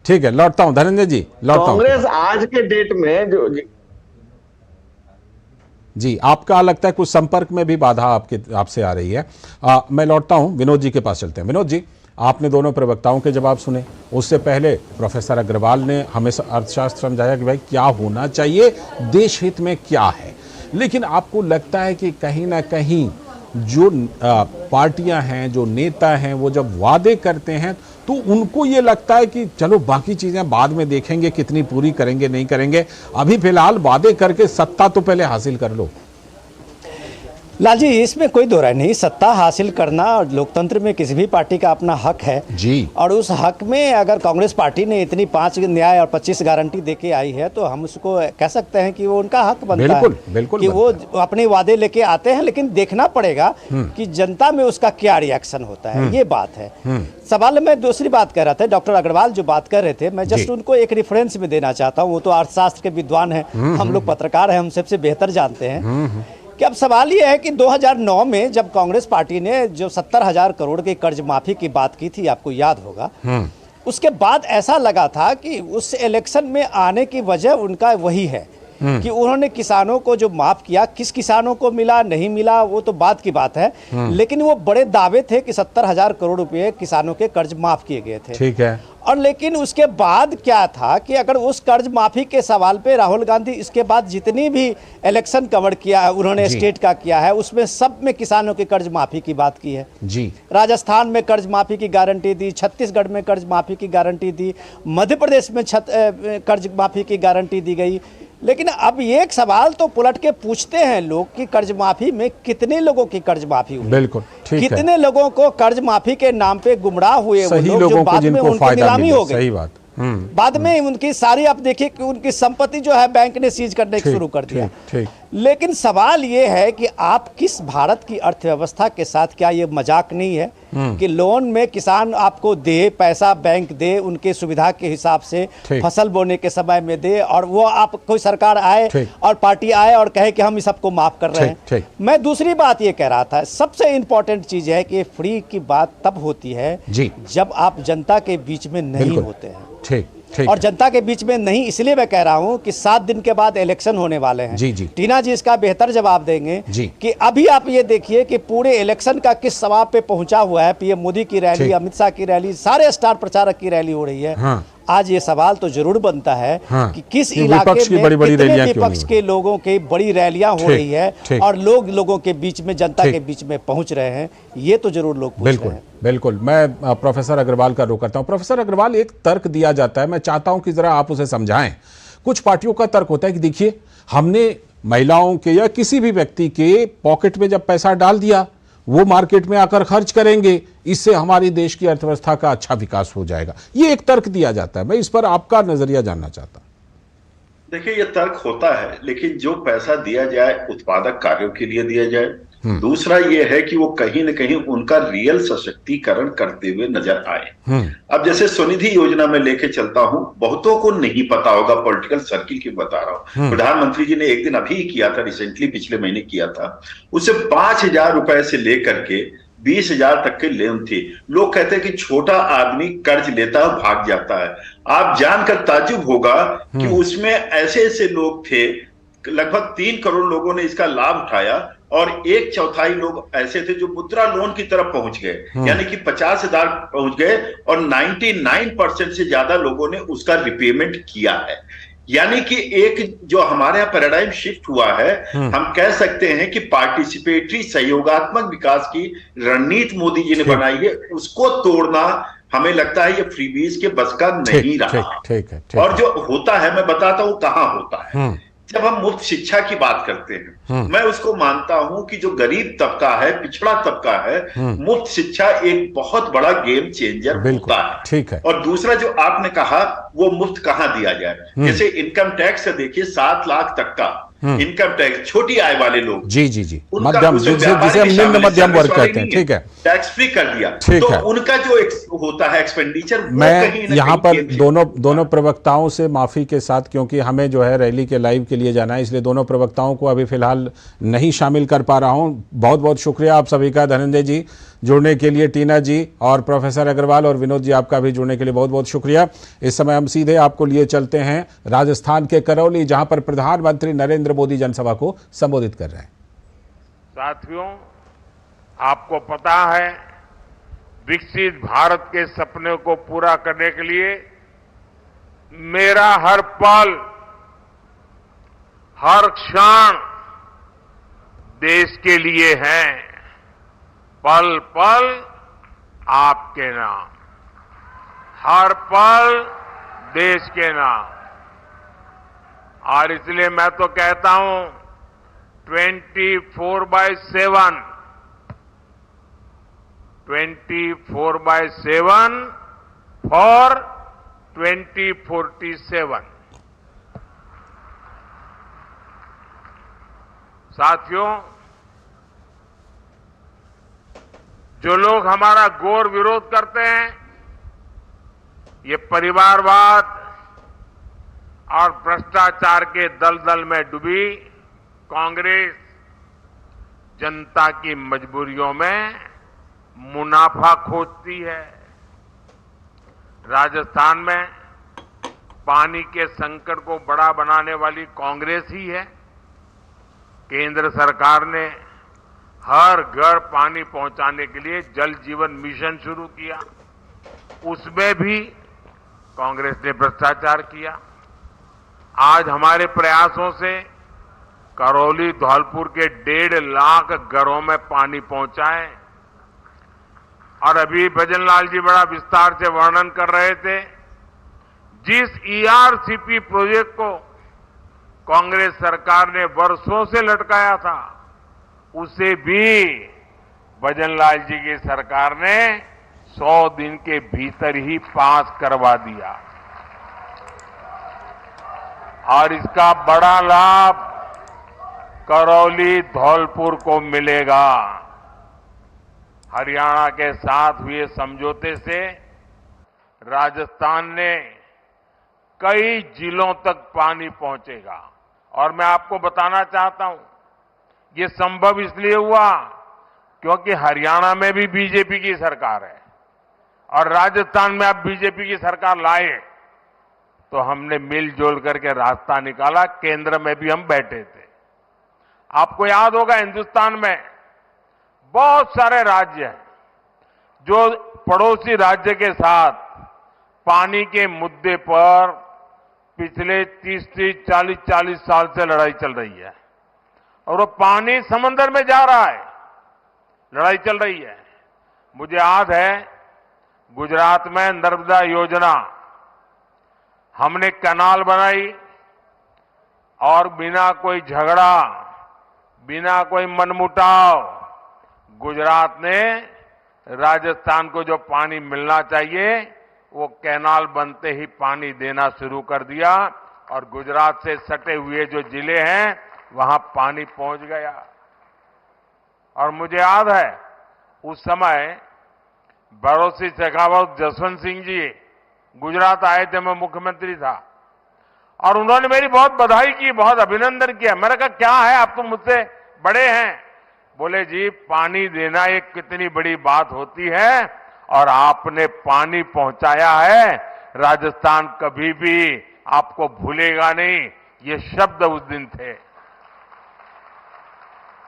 ठीक है, लौटता हूं धनंजय जी, लौटता हूं। कांग्रेस आज के डेट में जो जी आपका लगता है कुछ संपर्क में भी बाधा आपसे आ रही है। मैं लौटता हूं, विनोद जी के पास चलते हैं। विनोद जी, आपने दोनों प्रवक्ताओं के जवाब सुने, उससे पहले प्रोफेसर अग्रवाल ने हमें अर्थशास्त्र समझाया कि भाई क्या होना चाहिए, देश हित में क्या है। लेकिन आपको लगता है कि कहीं ना कहीं जो पार्टियां हैं, जो नेता हैं, वो जब वादे करते हैं तो उनको ये लगता है कि चलो बाकी चीजें बाद में देखेंगे, कितनी पूरी करेंगे नहीं करेंगे, अभी फिलहाल वादे करके सत्ता तो पहले हासिल कर लो। लाल जी, इसमें कोई दो राय नहीं, सत्ता हासिल करना लोकतंत्र में किसी भी पार्टी का अपना हक है जी। और उस हक में अगर कांग्रेस पार्टी ने इतनी 5 न्याय और 25 गारंटी देके आई है तो हम उसको कह सकते हैं कि वो उनका हक बनता है बिल्कुल कि वो अपने वादे लेके आते हैं, लेकिन देखना पड़ेगा कि जनता में उसका क्या रिएक्शन होता है, ये बात है। सवाल में दूसरी बात कह रहा था, डॉक्टर अग्रवाल जो बात कर रहे थे, मैं जस्ट उनको एक रेफरेंस में देना चाहता हूँ। वो तो अर्थशास्त्र के विद्वान हैं, हम लोग पत्रकार हैं, हम सबसे बेहतर जानते हैं कि अब सवाल ये है कि 2009 में जब कांग्रेस पार्टी ने जो 70,000 करोड़ की कर्ज माफी की बात की थी, आपको याद होगा, उसके बाद ऐसा लगा था कि उस इलेक्शन में आने की वजह उनका वही है कि उन्होंने किसानों को जो माफ किया, किस किसानों को मिला नहीं मिला वो तो बात की बात है, लेकिन वो बड़े दावे थे कि 70,000 करोड़ रुपए किसानों के कर्ज माफ किए गए थे। ठीक है। और लेकिन उसके बाद क्या था कि अगर उस कर्ज माफी के सवाल पे राहुल गांधी इसके बाद जितनी भी इलेक्शन कवर किया है उन्होंने स्टेट का किया है, उसमें सब में किसानों की कर्ज माफी की बात की है जी। राजस्थान में कर्ज माफी की गारंटी दी, छत्तीसगढ़ में कर्ज माफी की गारंटी दी, मध्य प्रदेश में कर्ज माफी की गारंटी दी गई। लेकिन अब ये एक सवाल तो पलट के पूछते हैं लोग कि कर्ज माफी में कितने लोगों की कर्ज माफी हुई, बिल्कुल ठीक कितने लोगों को कर्ज माफी के नाम पे गुमराह हुए, वो लोग जो बाद में उनकी नीलामी हो गई, सही बात, बाद में उनकी सारी, आप देखिए कि उनकी संपत्ति जो है बैंक ने सीज करने शुरू कर दिया। ठीक। लेकिन सवाल ये है कि आप किस भारत की अर्थव्यवस्था के साथ, क्या ये मजाक नहीं है कि लोन में किसान आपको दे, पैसा बैंक दे उनके सुविधा के हिसाब से, फसल बोने के समय में दे, और वो आप कोई सरकार आए और पार्टी आए और कहे कि हम इस सबको माफ कर रहे हैं। मैं दूसरी बात ये कह रहा था, सबसे इंपॉर्टेंट चीज है कि फ्री की बात तब होती है जब आप जनता के बीच में नहीं होते हैं। ठीक। और जनता के बीच में नहीं, इसलिए मैं कह रहा हूं कि 7 दिन के बाद इलेक्शन होने वाले हैं। जी। टीना जी इसका बेहतर जवाब देंगे कि अभी आप ये देखिए कि पूरे इलेक्शन का किस सवाब पे पहुंचा हुआ है। पीएम मोदी की रैली, अमित शाह की रैली, सारे स्टार प्रचारक की रैली हो रही है। आज ये सवाल तो जरूर बनता है कि किस इलाके में कितने विपक्ष के लोगों की बड़ी रैलियां हो रही है और लोगों के बीच में, जनता के बीच में पहुंच रहे हैं, ये तो जरूर लोग पूछ रहे हैं। बिल्कुल। मैं प्रोफेसर अग्रवाल का रुख करता हूं। प्रोफेसर अग्रवाल, एक तर्क दिया जाता है, मैं चाहता हूं कि जरा आप उसे समझाएं। कुछ पार्टियों का तर्क होता है कि देखिए, हमने महिलाओं के या किसी भी व्यक्ति के पॉकेट में जब पैसा डाल दिया, वो मार्केट में आकर खर्च करेंगे, इससे हमारी देश की अर्थव्यवस्था का अच्छा विकास हो जाएगा। ये एक तर्क दिया जाता है, मैं इस पर आपका नजरिया जानना चाहता हूं। देखिए, ये तर्क होता है, लेकिन जो पैसा दिया जाए उत्पादक कार्यों के लिए दिया जाए। दूसरा ये है कि वो कहीं न कहीं उनका रियल सशक्तिकरण करते हुए नजर आए। अब जैसे स्वनिधि योजना में लेके चलता हूं, बहुतों को नहीं पता होगा, पॉलिटिकल सर्किल की बता रहा हूं, प्रधानमंत्री जी ने एक दिन अभी किया था, रिसेंटली पिछले महीने किया था, उससे 5,000 रुपए से लेकर के 20,000 तक के लोन थे। लोग कहते हैं कि छोटा आदमी कर्ज लेता है भाग जाता है। आप जानकर ताज्जुब होगा कि उसमें ऐसे ऐसे लोग थे, लगभग 3 करोड़ लोगों ने इसका लाभ उठाया और 1/4 लोग ऐसे थे जो मुद्रा लोन की तरफ पहुंच गए, यानी कि 50,000 पहुंच गए और 99% से ज्यादा लोगों ने उसका रिपेमेंट किया है। यानी कि एक जो हमारे यहाँ पैराडाइम शिफ्ट हुआ है, हम कह सकते हैं कि पार्टिसिपेटरी सहयोगात्मक विकास की रणनीति मोदी जी ने बनाई है, उसको तोड़ना हमें लगता है ये फ्रीबीज के बस का नहीं रहा। और जो होता है, मैं बताता हूं कहां होता है। जब हम मुफ्त शिक्षा की बात करते हैं, मैं उसको मानता हूं कि जो गरीब तबका है, पिछड़ा तबका है, मुफ्त शिक्षा एक बहुत बड़ा गेम चेंजर होता है। ठीक है। और दूसरा जो आपने कहा, वो मुफ्त कहां दिया जाए, जैसे इनकम टैक्स से देखिए 7 लाख तक का इनकम टैक्स, छोटी आय वाले लोग, जी, मध्यम, जिसे हम निम्न मध्यम वर्ग कहते हैं, ठीक है, टैक्स फ्री कर दिया, ठीक तो है। उनका जो होता है एक्सपेंडिचर, मैं यहाँ पर दोनों प्रवक्ताओं से माफी के साथ, क्योंकि हमें जो है रैली के लाइव के लिए जाना है, इसलिए दोनों प्रवक्ताओं को अभी फिलहाल नहीं शामिल कर पा रहा हूँ। बहुत बहुत शुक्रिया आप सभी का, धनंजय जी जुड़ने के लिए, टीना जी और प्रोफेसर अग्रवाल और विनोद जी आपका भी जुड़ने के लिए बहुत बहुत शुक्रिया। इस समय हम सीधे आपको लिए चलते हैं राजस्थान के करौली, जहां पर प्रधानमंत्री नरेंद्र मोदी जनसभा को संबोधित कर रहे हैं। साथियों, आपको पता है विकसित भारत के सपने को पूरा करने के लिए मेरा हर पल, हर क्षण देश के लिए है। पल पल आपके नाम, हर पल देश के नाम। और इसलिए मैं तो कहता हूं 24/7 फॉर 2047। साथियों, जो लोग हमारा घोर विरोध करते हैं, ये परिवारवाद और भ्रष्टाचार के दलदल में डूबी कांग्रेस जनता की मजबूरियों में मुनाफा खोजती है। राजस्थान में पानी के संकट को बड़ा बनाने वाली कांग्रेस ही है। केंद्र सरकार ने हर घर पानी पहुंचाने के लिए जल जीवन मिशन शुरू किया, उसमें भी कांग्रेस ने भ्रष्टाचार किया। आज हमारे प्रयासों से करौली धौलपुर के 1.5 लाख घरों में पानी पहुंचा है। और अभी भजनलाल जी बड़ा विस्तार से वर्णन कर रहे थे, जिस ईआरसीपी प्रोजेक्ट को कांग्रेस सरकार ने वर्षों से लटकाया था, उसे भी भजनलाल जी की सरकार ने 100 दिन के भीतर ही पास करवा दिया। और इसका बड़ा लाभ करौली धौलपुर को मिलेगा। हरियाणा के साथ हुए समझौते से राजस्थान ने कई जिलों तक पानी पहुंचेगा। और मैं आपको बताना चाहता हूं, ये संभव इसलिए हुआ क्योंकि हरियाणा में भी बीजेपी की सरकार है और राजस्थान में अब बीजेपी की सरकार लाए, तो हमने मिलजुल करके रास्ता निकाला। केंद्र में भी हम बैठे थे। आपको याद होगा, हिंदुस्तान में बहुत सारे राज्य हैं जो पड़ोसी राज्य के साथ पानी के मुद्दे पर पिछले 30 40 साल से लड़ाई चल रही है। और वो पानी समंदर में जा रहा है, लड़ाई चल रही है। मुझे याद है, गुजरात में नर्मदा योजना, हमने कैनाल बनाई और बिना कोई झगड़ा, बिना कोई मनमुटाव गुजरात ने राजस्थान को जो पानी मिलना चाहिए वो कैनाल बनते ही पानी देना शुरू कर दिया। और गुजरात से सटे हुए जो जिले हैं वहां पानी पहुंच गया। और मुझे याद है, उस समय बड़ोसी शेखावत जसवंत सिंह जी गुजरात आए थे, मैं मुख्यमंत्री था, और उन्होंने मेरी बहुत बधाई की, बहुत अभिनंदन किया। मैंने कहा क्या है, आप तो मुझसे बड़े हैं। बोले जी, पानी देना एक कितनी बड़ी बात होती है और आपने पानी पहुंचाया है, राजस्थान कभी भी आपको भूलेगा नहीं। ये शब्द उस दिन थे।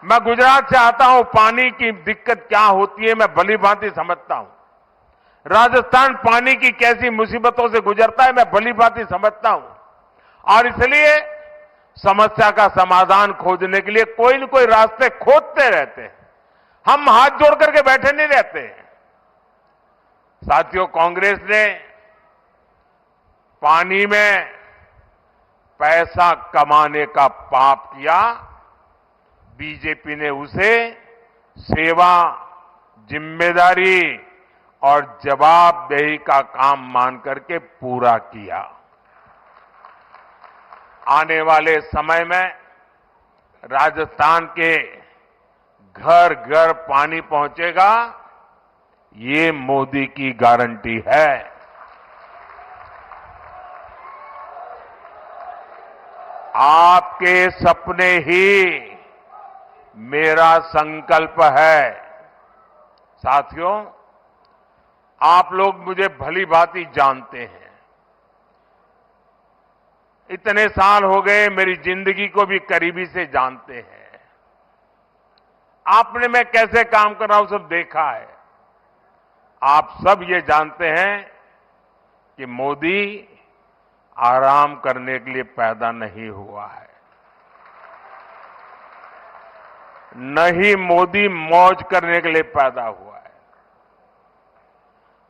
मैं गुजरात से आता हूं, पानी की दिक्कत क्या होती है मैं भली भांति समझता हूं। राजस्थान पानी की कैसी मुसीबतों से गुजरता है मैं भली भांति समझता हूं। और इसलिए समस्या का समाधान खोजने के लिए कोई न कोई रास्ते खोजते रहते हैं। हम हाथ जोड़ करके बैठे नहीं रहते हैं। साथियों, कांग्रेस ने पानी में पैसा कमाने का पाप किया, बीजेपी ने उसे सेवा, जिम्मेदारी और जवाबदेही का काम मान करके पूरा किया। आने वाले समय में राजस्थान के घर घर पानी पहुंचेगा, ये मोदी की गारंटी है। आपके सपने ही मेरा संकल्प है। साथियों, आप लोग मुझे भली भांति जानते हैं। इतने साल हो गए, मेरी जिंदगी को भी करीबी से जानते हैं। आपने मैं कैसे काम कर रहा हूं सब देखा है। आप सब ये जानते हैं कि मोदी आराम करने के लिए पैदा नहीं हुआ है, न ही मोदी मौज करने के लिए पैदा हुआ है।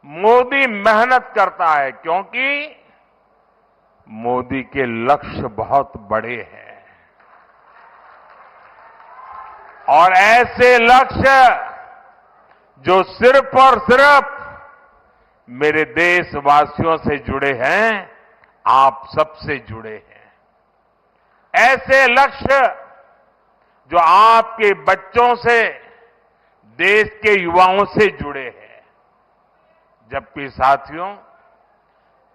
मोदी मेहनत करता है क्योंकि मोदी के लक्ष्य बहुत बड़े हैं और ऐसे लक्ष्य जो सिर्फ और सिर्फ मेरे देशवासियों से जुड़े हैं, आप सबसे जुड़े हैं। ऐसे लक्ष्य जो आपके बच्चों से, देश के युवाओं से जुड़े हैं। जबकि साथियों,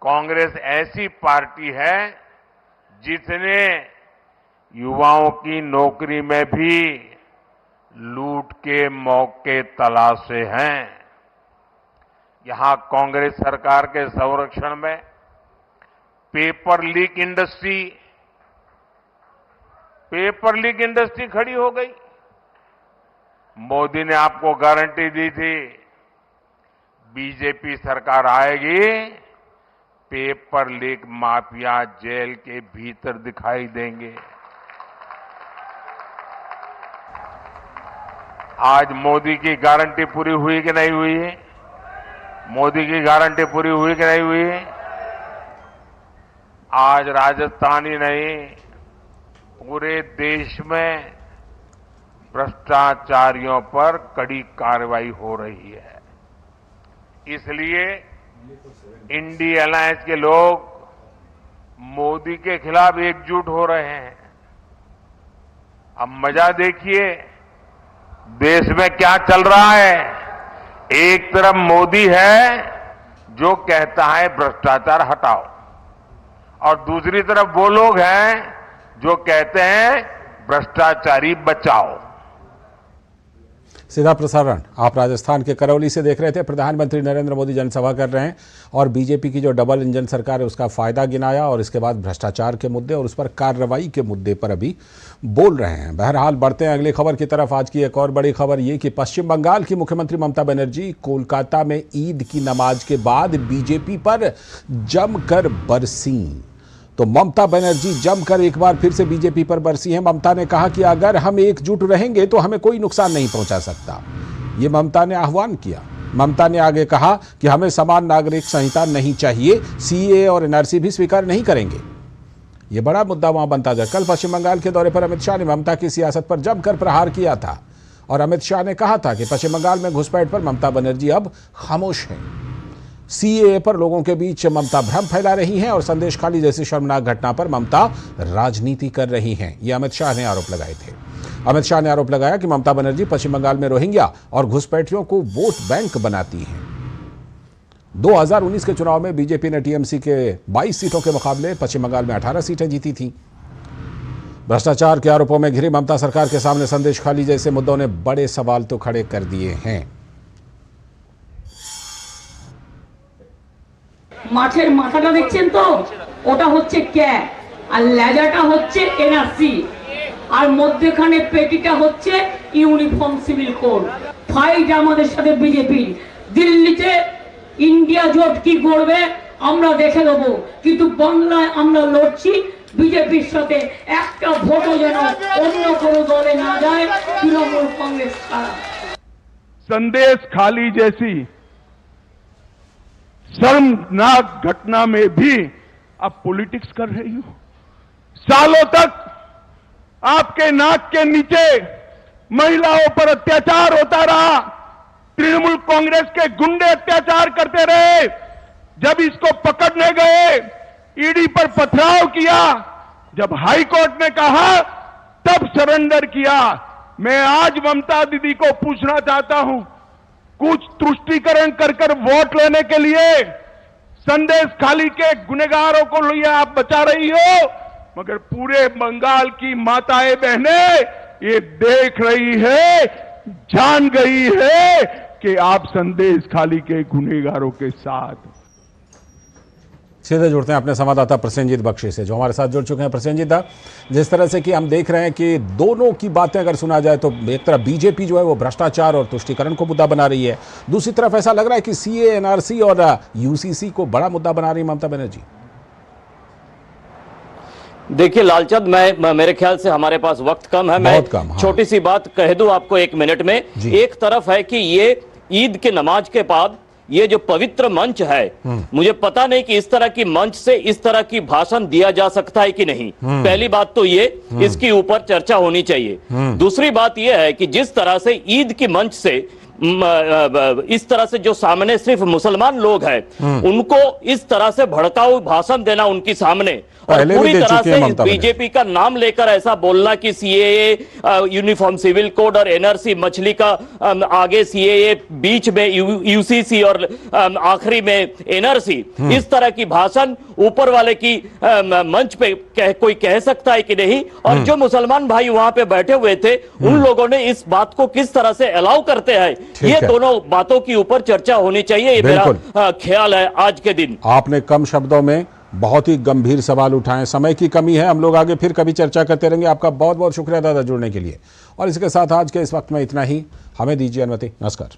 कांग्रेस ऐसी पार्टी है जिसने युवाओं की नौकरी में भी लूट के मौके तलाशे हैं। यहां कांग्रेस सरकार के संरक्षण में पेपर लीक इंडस्ट्री खड़ी हो गई। मोदी ने आपको गारंटी दी थी, बीजेपी सरकार आएगी, पेपर लीक माफिया जेल के भीतर दिखाई देंगे। आज मोदी की गारंटी पूरी हुई कि नहीं हुई? मोदी की गारंटी पूरी हुई कि नहीं हुई? आज राजस्थान ही नहीं, पूरे देश में भ्रष्टाचारियों पर कड़ी कार्रवाई हो रही है। इसलिए इंडी अलायंस के लोग मोदी के खिलाफ एकजुट हो रहे हैं। अब मजा देखिए देश में क्या चल रहा है। एक तरफ मोदी है जो कहता है भ्रष्टाचार हटाओ, और दूसरी तरफ वो लोग हैं जो कहते हैं भ्रष्टाचारी बचाओ। सीधा प्रसारण आप राजस्थान के करौली से देख रहे थे। प्रधानमंत्री नरेंद्र मोदी जनसभा कर रहे हैं और बीजेपी की जो डबल इंजन सरकार है उसका फायदा गिनाया और इसके बाद भ्रष्टाचार के मुद्दे और उस पर कार्रवाई के मुद्दे पर अभी बोल रहे हैं। बहरहाल बढ़ते हैं अगली खबर की तरफ। आज की एक और बड़ी खबर ये कि पश्चिम बंगाल की मुख्यमंत्री ममता बनर्जी कोलकाता में ईद की नमाज के बाद बीजेपी पर जमकर बरसी। तो ममता बनर्जी जमकर एक बार फिर से बीजेपी पर बरसी हैं। ममता ने कहा कि अगर हम एकजुट रहेंगे तो हमें कोई नुकसान नहीं पहुंचा सकता। ये ममता ने आह्वान किया। ममता ने आगे कहा कि हमें समान नागरिक संहिता नहीं चाहिए, सीएए और एनआरसी भी स्वीकार नहीं करेंगे। ये बड़ा मुद्दा वहां बनता था। कल पश्चिम बंगाल के दौरे पर अमित शाह ने ममता की सियासत पर जमकर प्रहार किया था और अमित शाह ने कहा था कि पश्चिम बंगाल में घुसपैठ पर ममता बनर्जी अब खामोश हैं। सीएए पर लोगों के बीच ममता भ्रम फैला रही हैं और संदेशखाली जैसी शर्मनाक घटना पर ममता राजनीति कर रही हैं। ये अमित शाह ने आरोप लगाए थे। अमित शाह ने आरोप लगाया कि ममता बनर्जी पश्चिम बंगाल में रोहिंग्या और घुसपैठियों को वोट बैंक बनाती हैं। 2019 के चुनाव में बीजेपी ने टीएमसी के 22 सीटों के मुकाबले पश्चिम बंगाल में 18 सीटें जीती थीं। भ्रष्टाचार के आरोपों में घिरी ममता सरकार के सामने संदेशखाली जैसे मुद्दों ने बड़े सवाल तो खड़े कर दिए हैं। মাছের মাথাটা দেখছেন তো, ওটা হচ্ছে ক্যাপ আর লেজাটা হচ্ছে এনআরসি আর মধ্যখানে পেটিটা হচ্ছে ইউনিফর্ম সিভিল কোড। ফাইট আমাদের সাথে বিজেপির। দিল্লিতে ইন্ডিয়া জোট কি করবে আমরা দেখে দেবো, কিন্তু বাংলায় আমরা লড়ছি বিজেপির সাথে। একটা ভোটও যেন অন্য কোনো দলে না যায়, তৃণমূল কংগ্রেস ছাড়া। संदेश खाली जैसी शर्मनाक घटना में भी आप पॉलिटिक्स कर रही हो। सालों तक आपके नाक के नीचे महिलाओं पर अत्याचार होता रहा। तृणमूल कांग्रेस के गुंडे अत्याचार करते रहे। जब इसको पकड़ने गए, ईडी पर पथराव किया। जब हाई कोर्ट ने कहा तब सरेंडर किया। मैं आज ममता दीदी को पूछना चाहता हूं, कुछ तुष्टीकरण कर वोट लेने के लिए संदेश खाली के गुनहगारों को लिए आप बचा रही हो, मगर पूरे बंगाल की माताएं बहनें ये देख रही है, जान गई है कि आप संदेश खाली के गुनहगारों के साथ। सीधे जुड़ते हैं अपने संवाददाता प्रसेनजीत बख्शी से, जो हमारे साथ जुड़ चुके हैं। प्रसेनजीत, जिस तरह से कि हम देख रहे हैं कि दोनों की बातें अगर सुना जाए तो एक तरफ बीजेपी जो है वो भ्रष्टाचार और तुष्टीकरण को मुद्दा बना रही है, दूसरी तरफ ऐसा लग रहा है कि सीए, एनआरसी और यूसीसी को बड़ा मुद्दा बना रही है ममता बनर्जी। देखिए लालचंद, मेरे ख्याल से हमारे पास वक्त कम है, मैं छोटी सी बात कह दूं आपको 1 मिनट में। एक तरफ है कि ये ईद की नमाज के बाद ये जो पवित्र मंच है, मुझे पता नहीं कि इस तरह की मंच से इस तरह की भाषण दिया जा सकता है कि नहीं। पहली बात तो ये, इसके ऊपर चर्चा होनी चाहिए। दूसरी बात यह है कि जिस तरह से ईद की मंच से इस तरह से जो सामने सिर्फ मुसलमान लोग हैं, उनको इस तरह से भड़काऊ भाषण देना उनके सामने, और पूरी तरह से बीजेपी का नाम लेकर ऐसा बोलना कि सीएए, यूनिफॉर्म सिविल कोड और एनआरसी, मछली का आगे सीएए, बीच में यूसीसी और आखिरी में एनआरसी, इस तरह की भाषण ऊपर वाले की मंच पे कोई कह सकता है कि नहीं? और जो मुसलमान भाई वहां पे बैठे हुए थे, उन लोगों ने इस बात को किस तरह से अलाउ करते हैं, ये दोनों बातों के ऊपर चर्चा होनी चाहिए, ये मेरा ख्याल है आज के दिन। आपने कम शब्दों में बहुत ही गंभीर सवाल उठाए, समय की कमी है, हम लोग आगे फिर कभी चर्चा करते रहेंगे। आपका बहुत बहुत शुक्रिया दादा जुड़ने के लिए। और इसके साथ आज के इस वक्त में इतना ही, हमें दीजिए अनुमति। नमस्कार।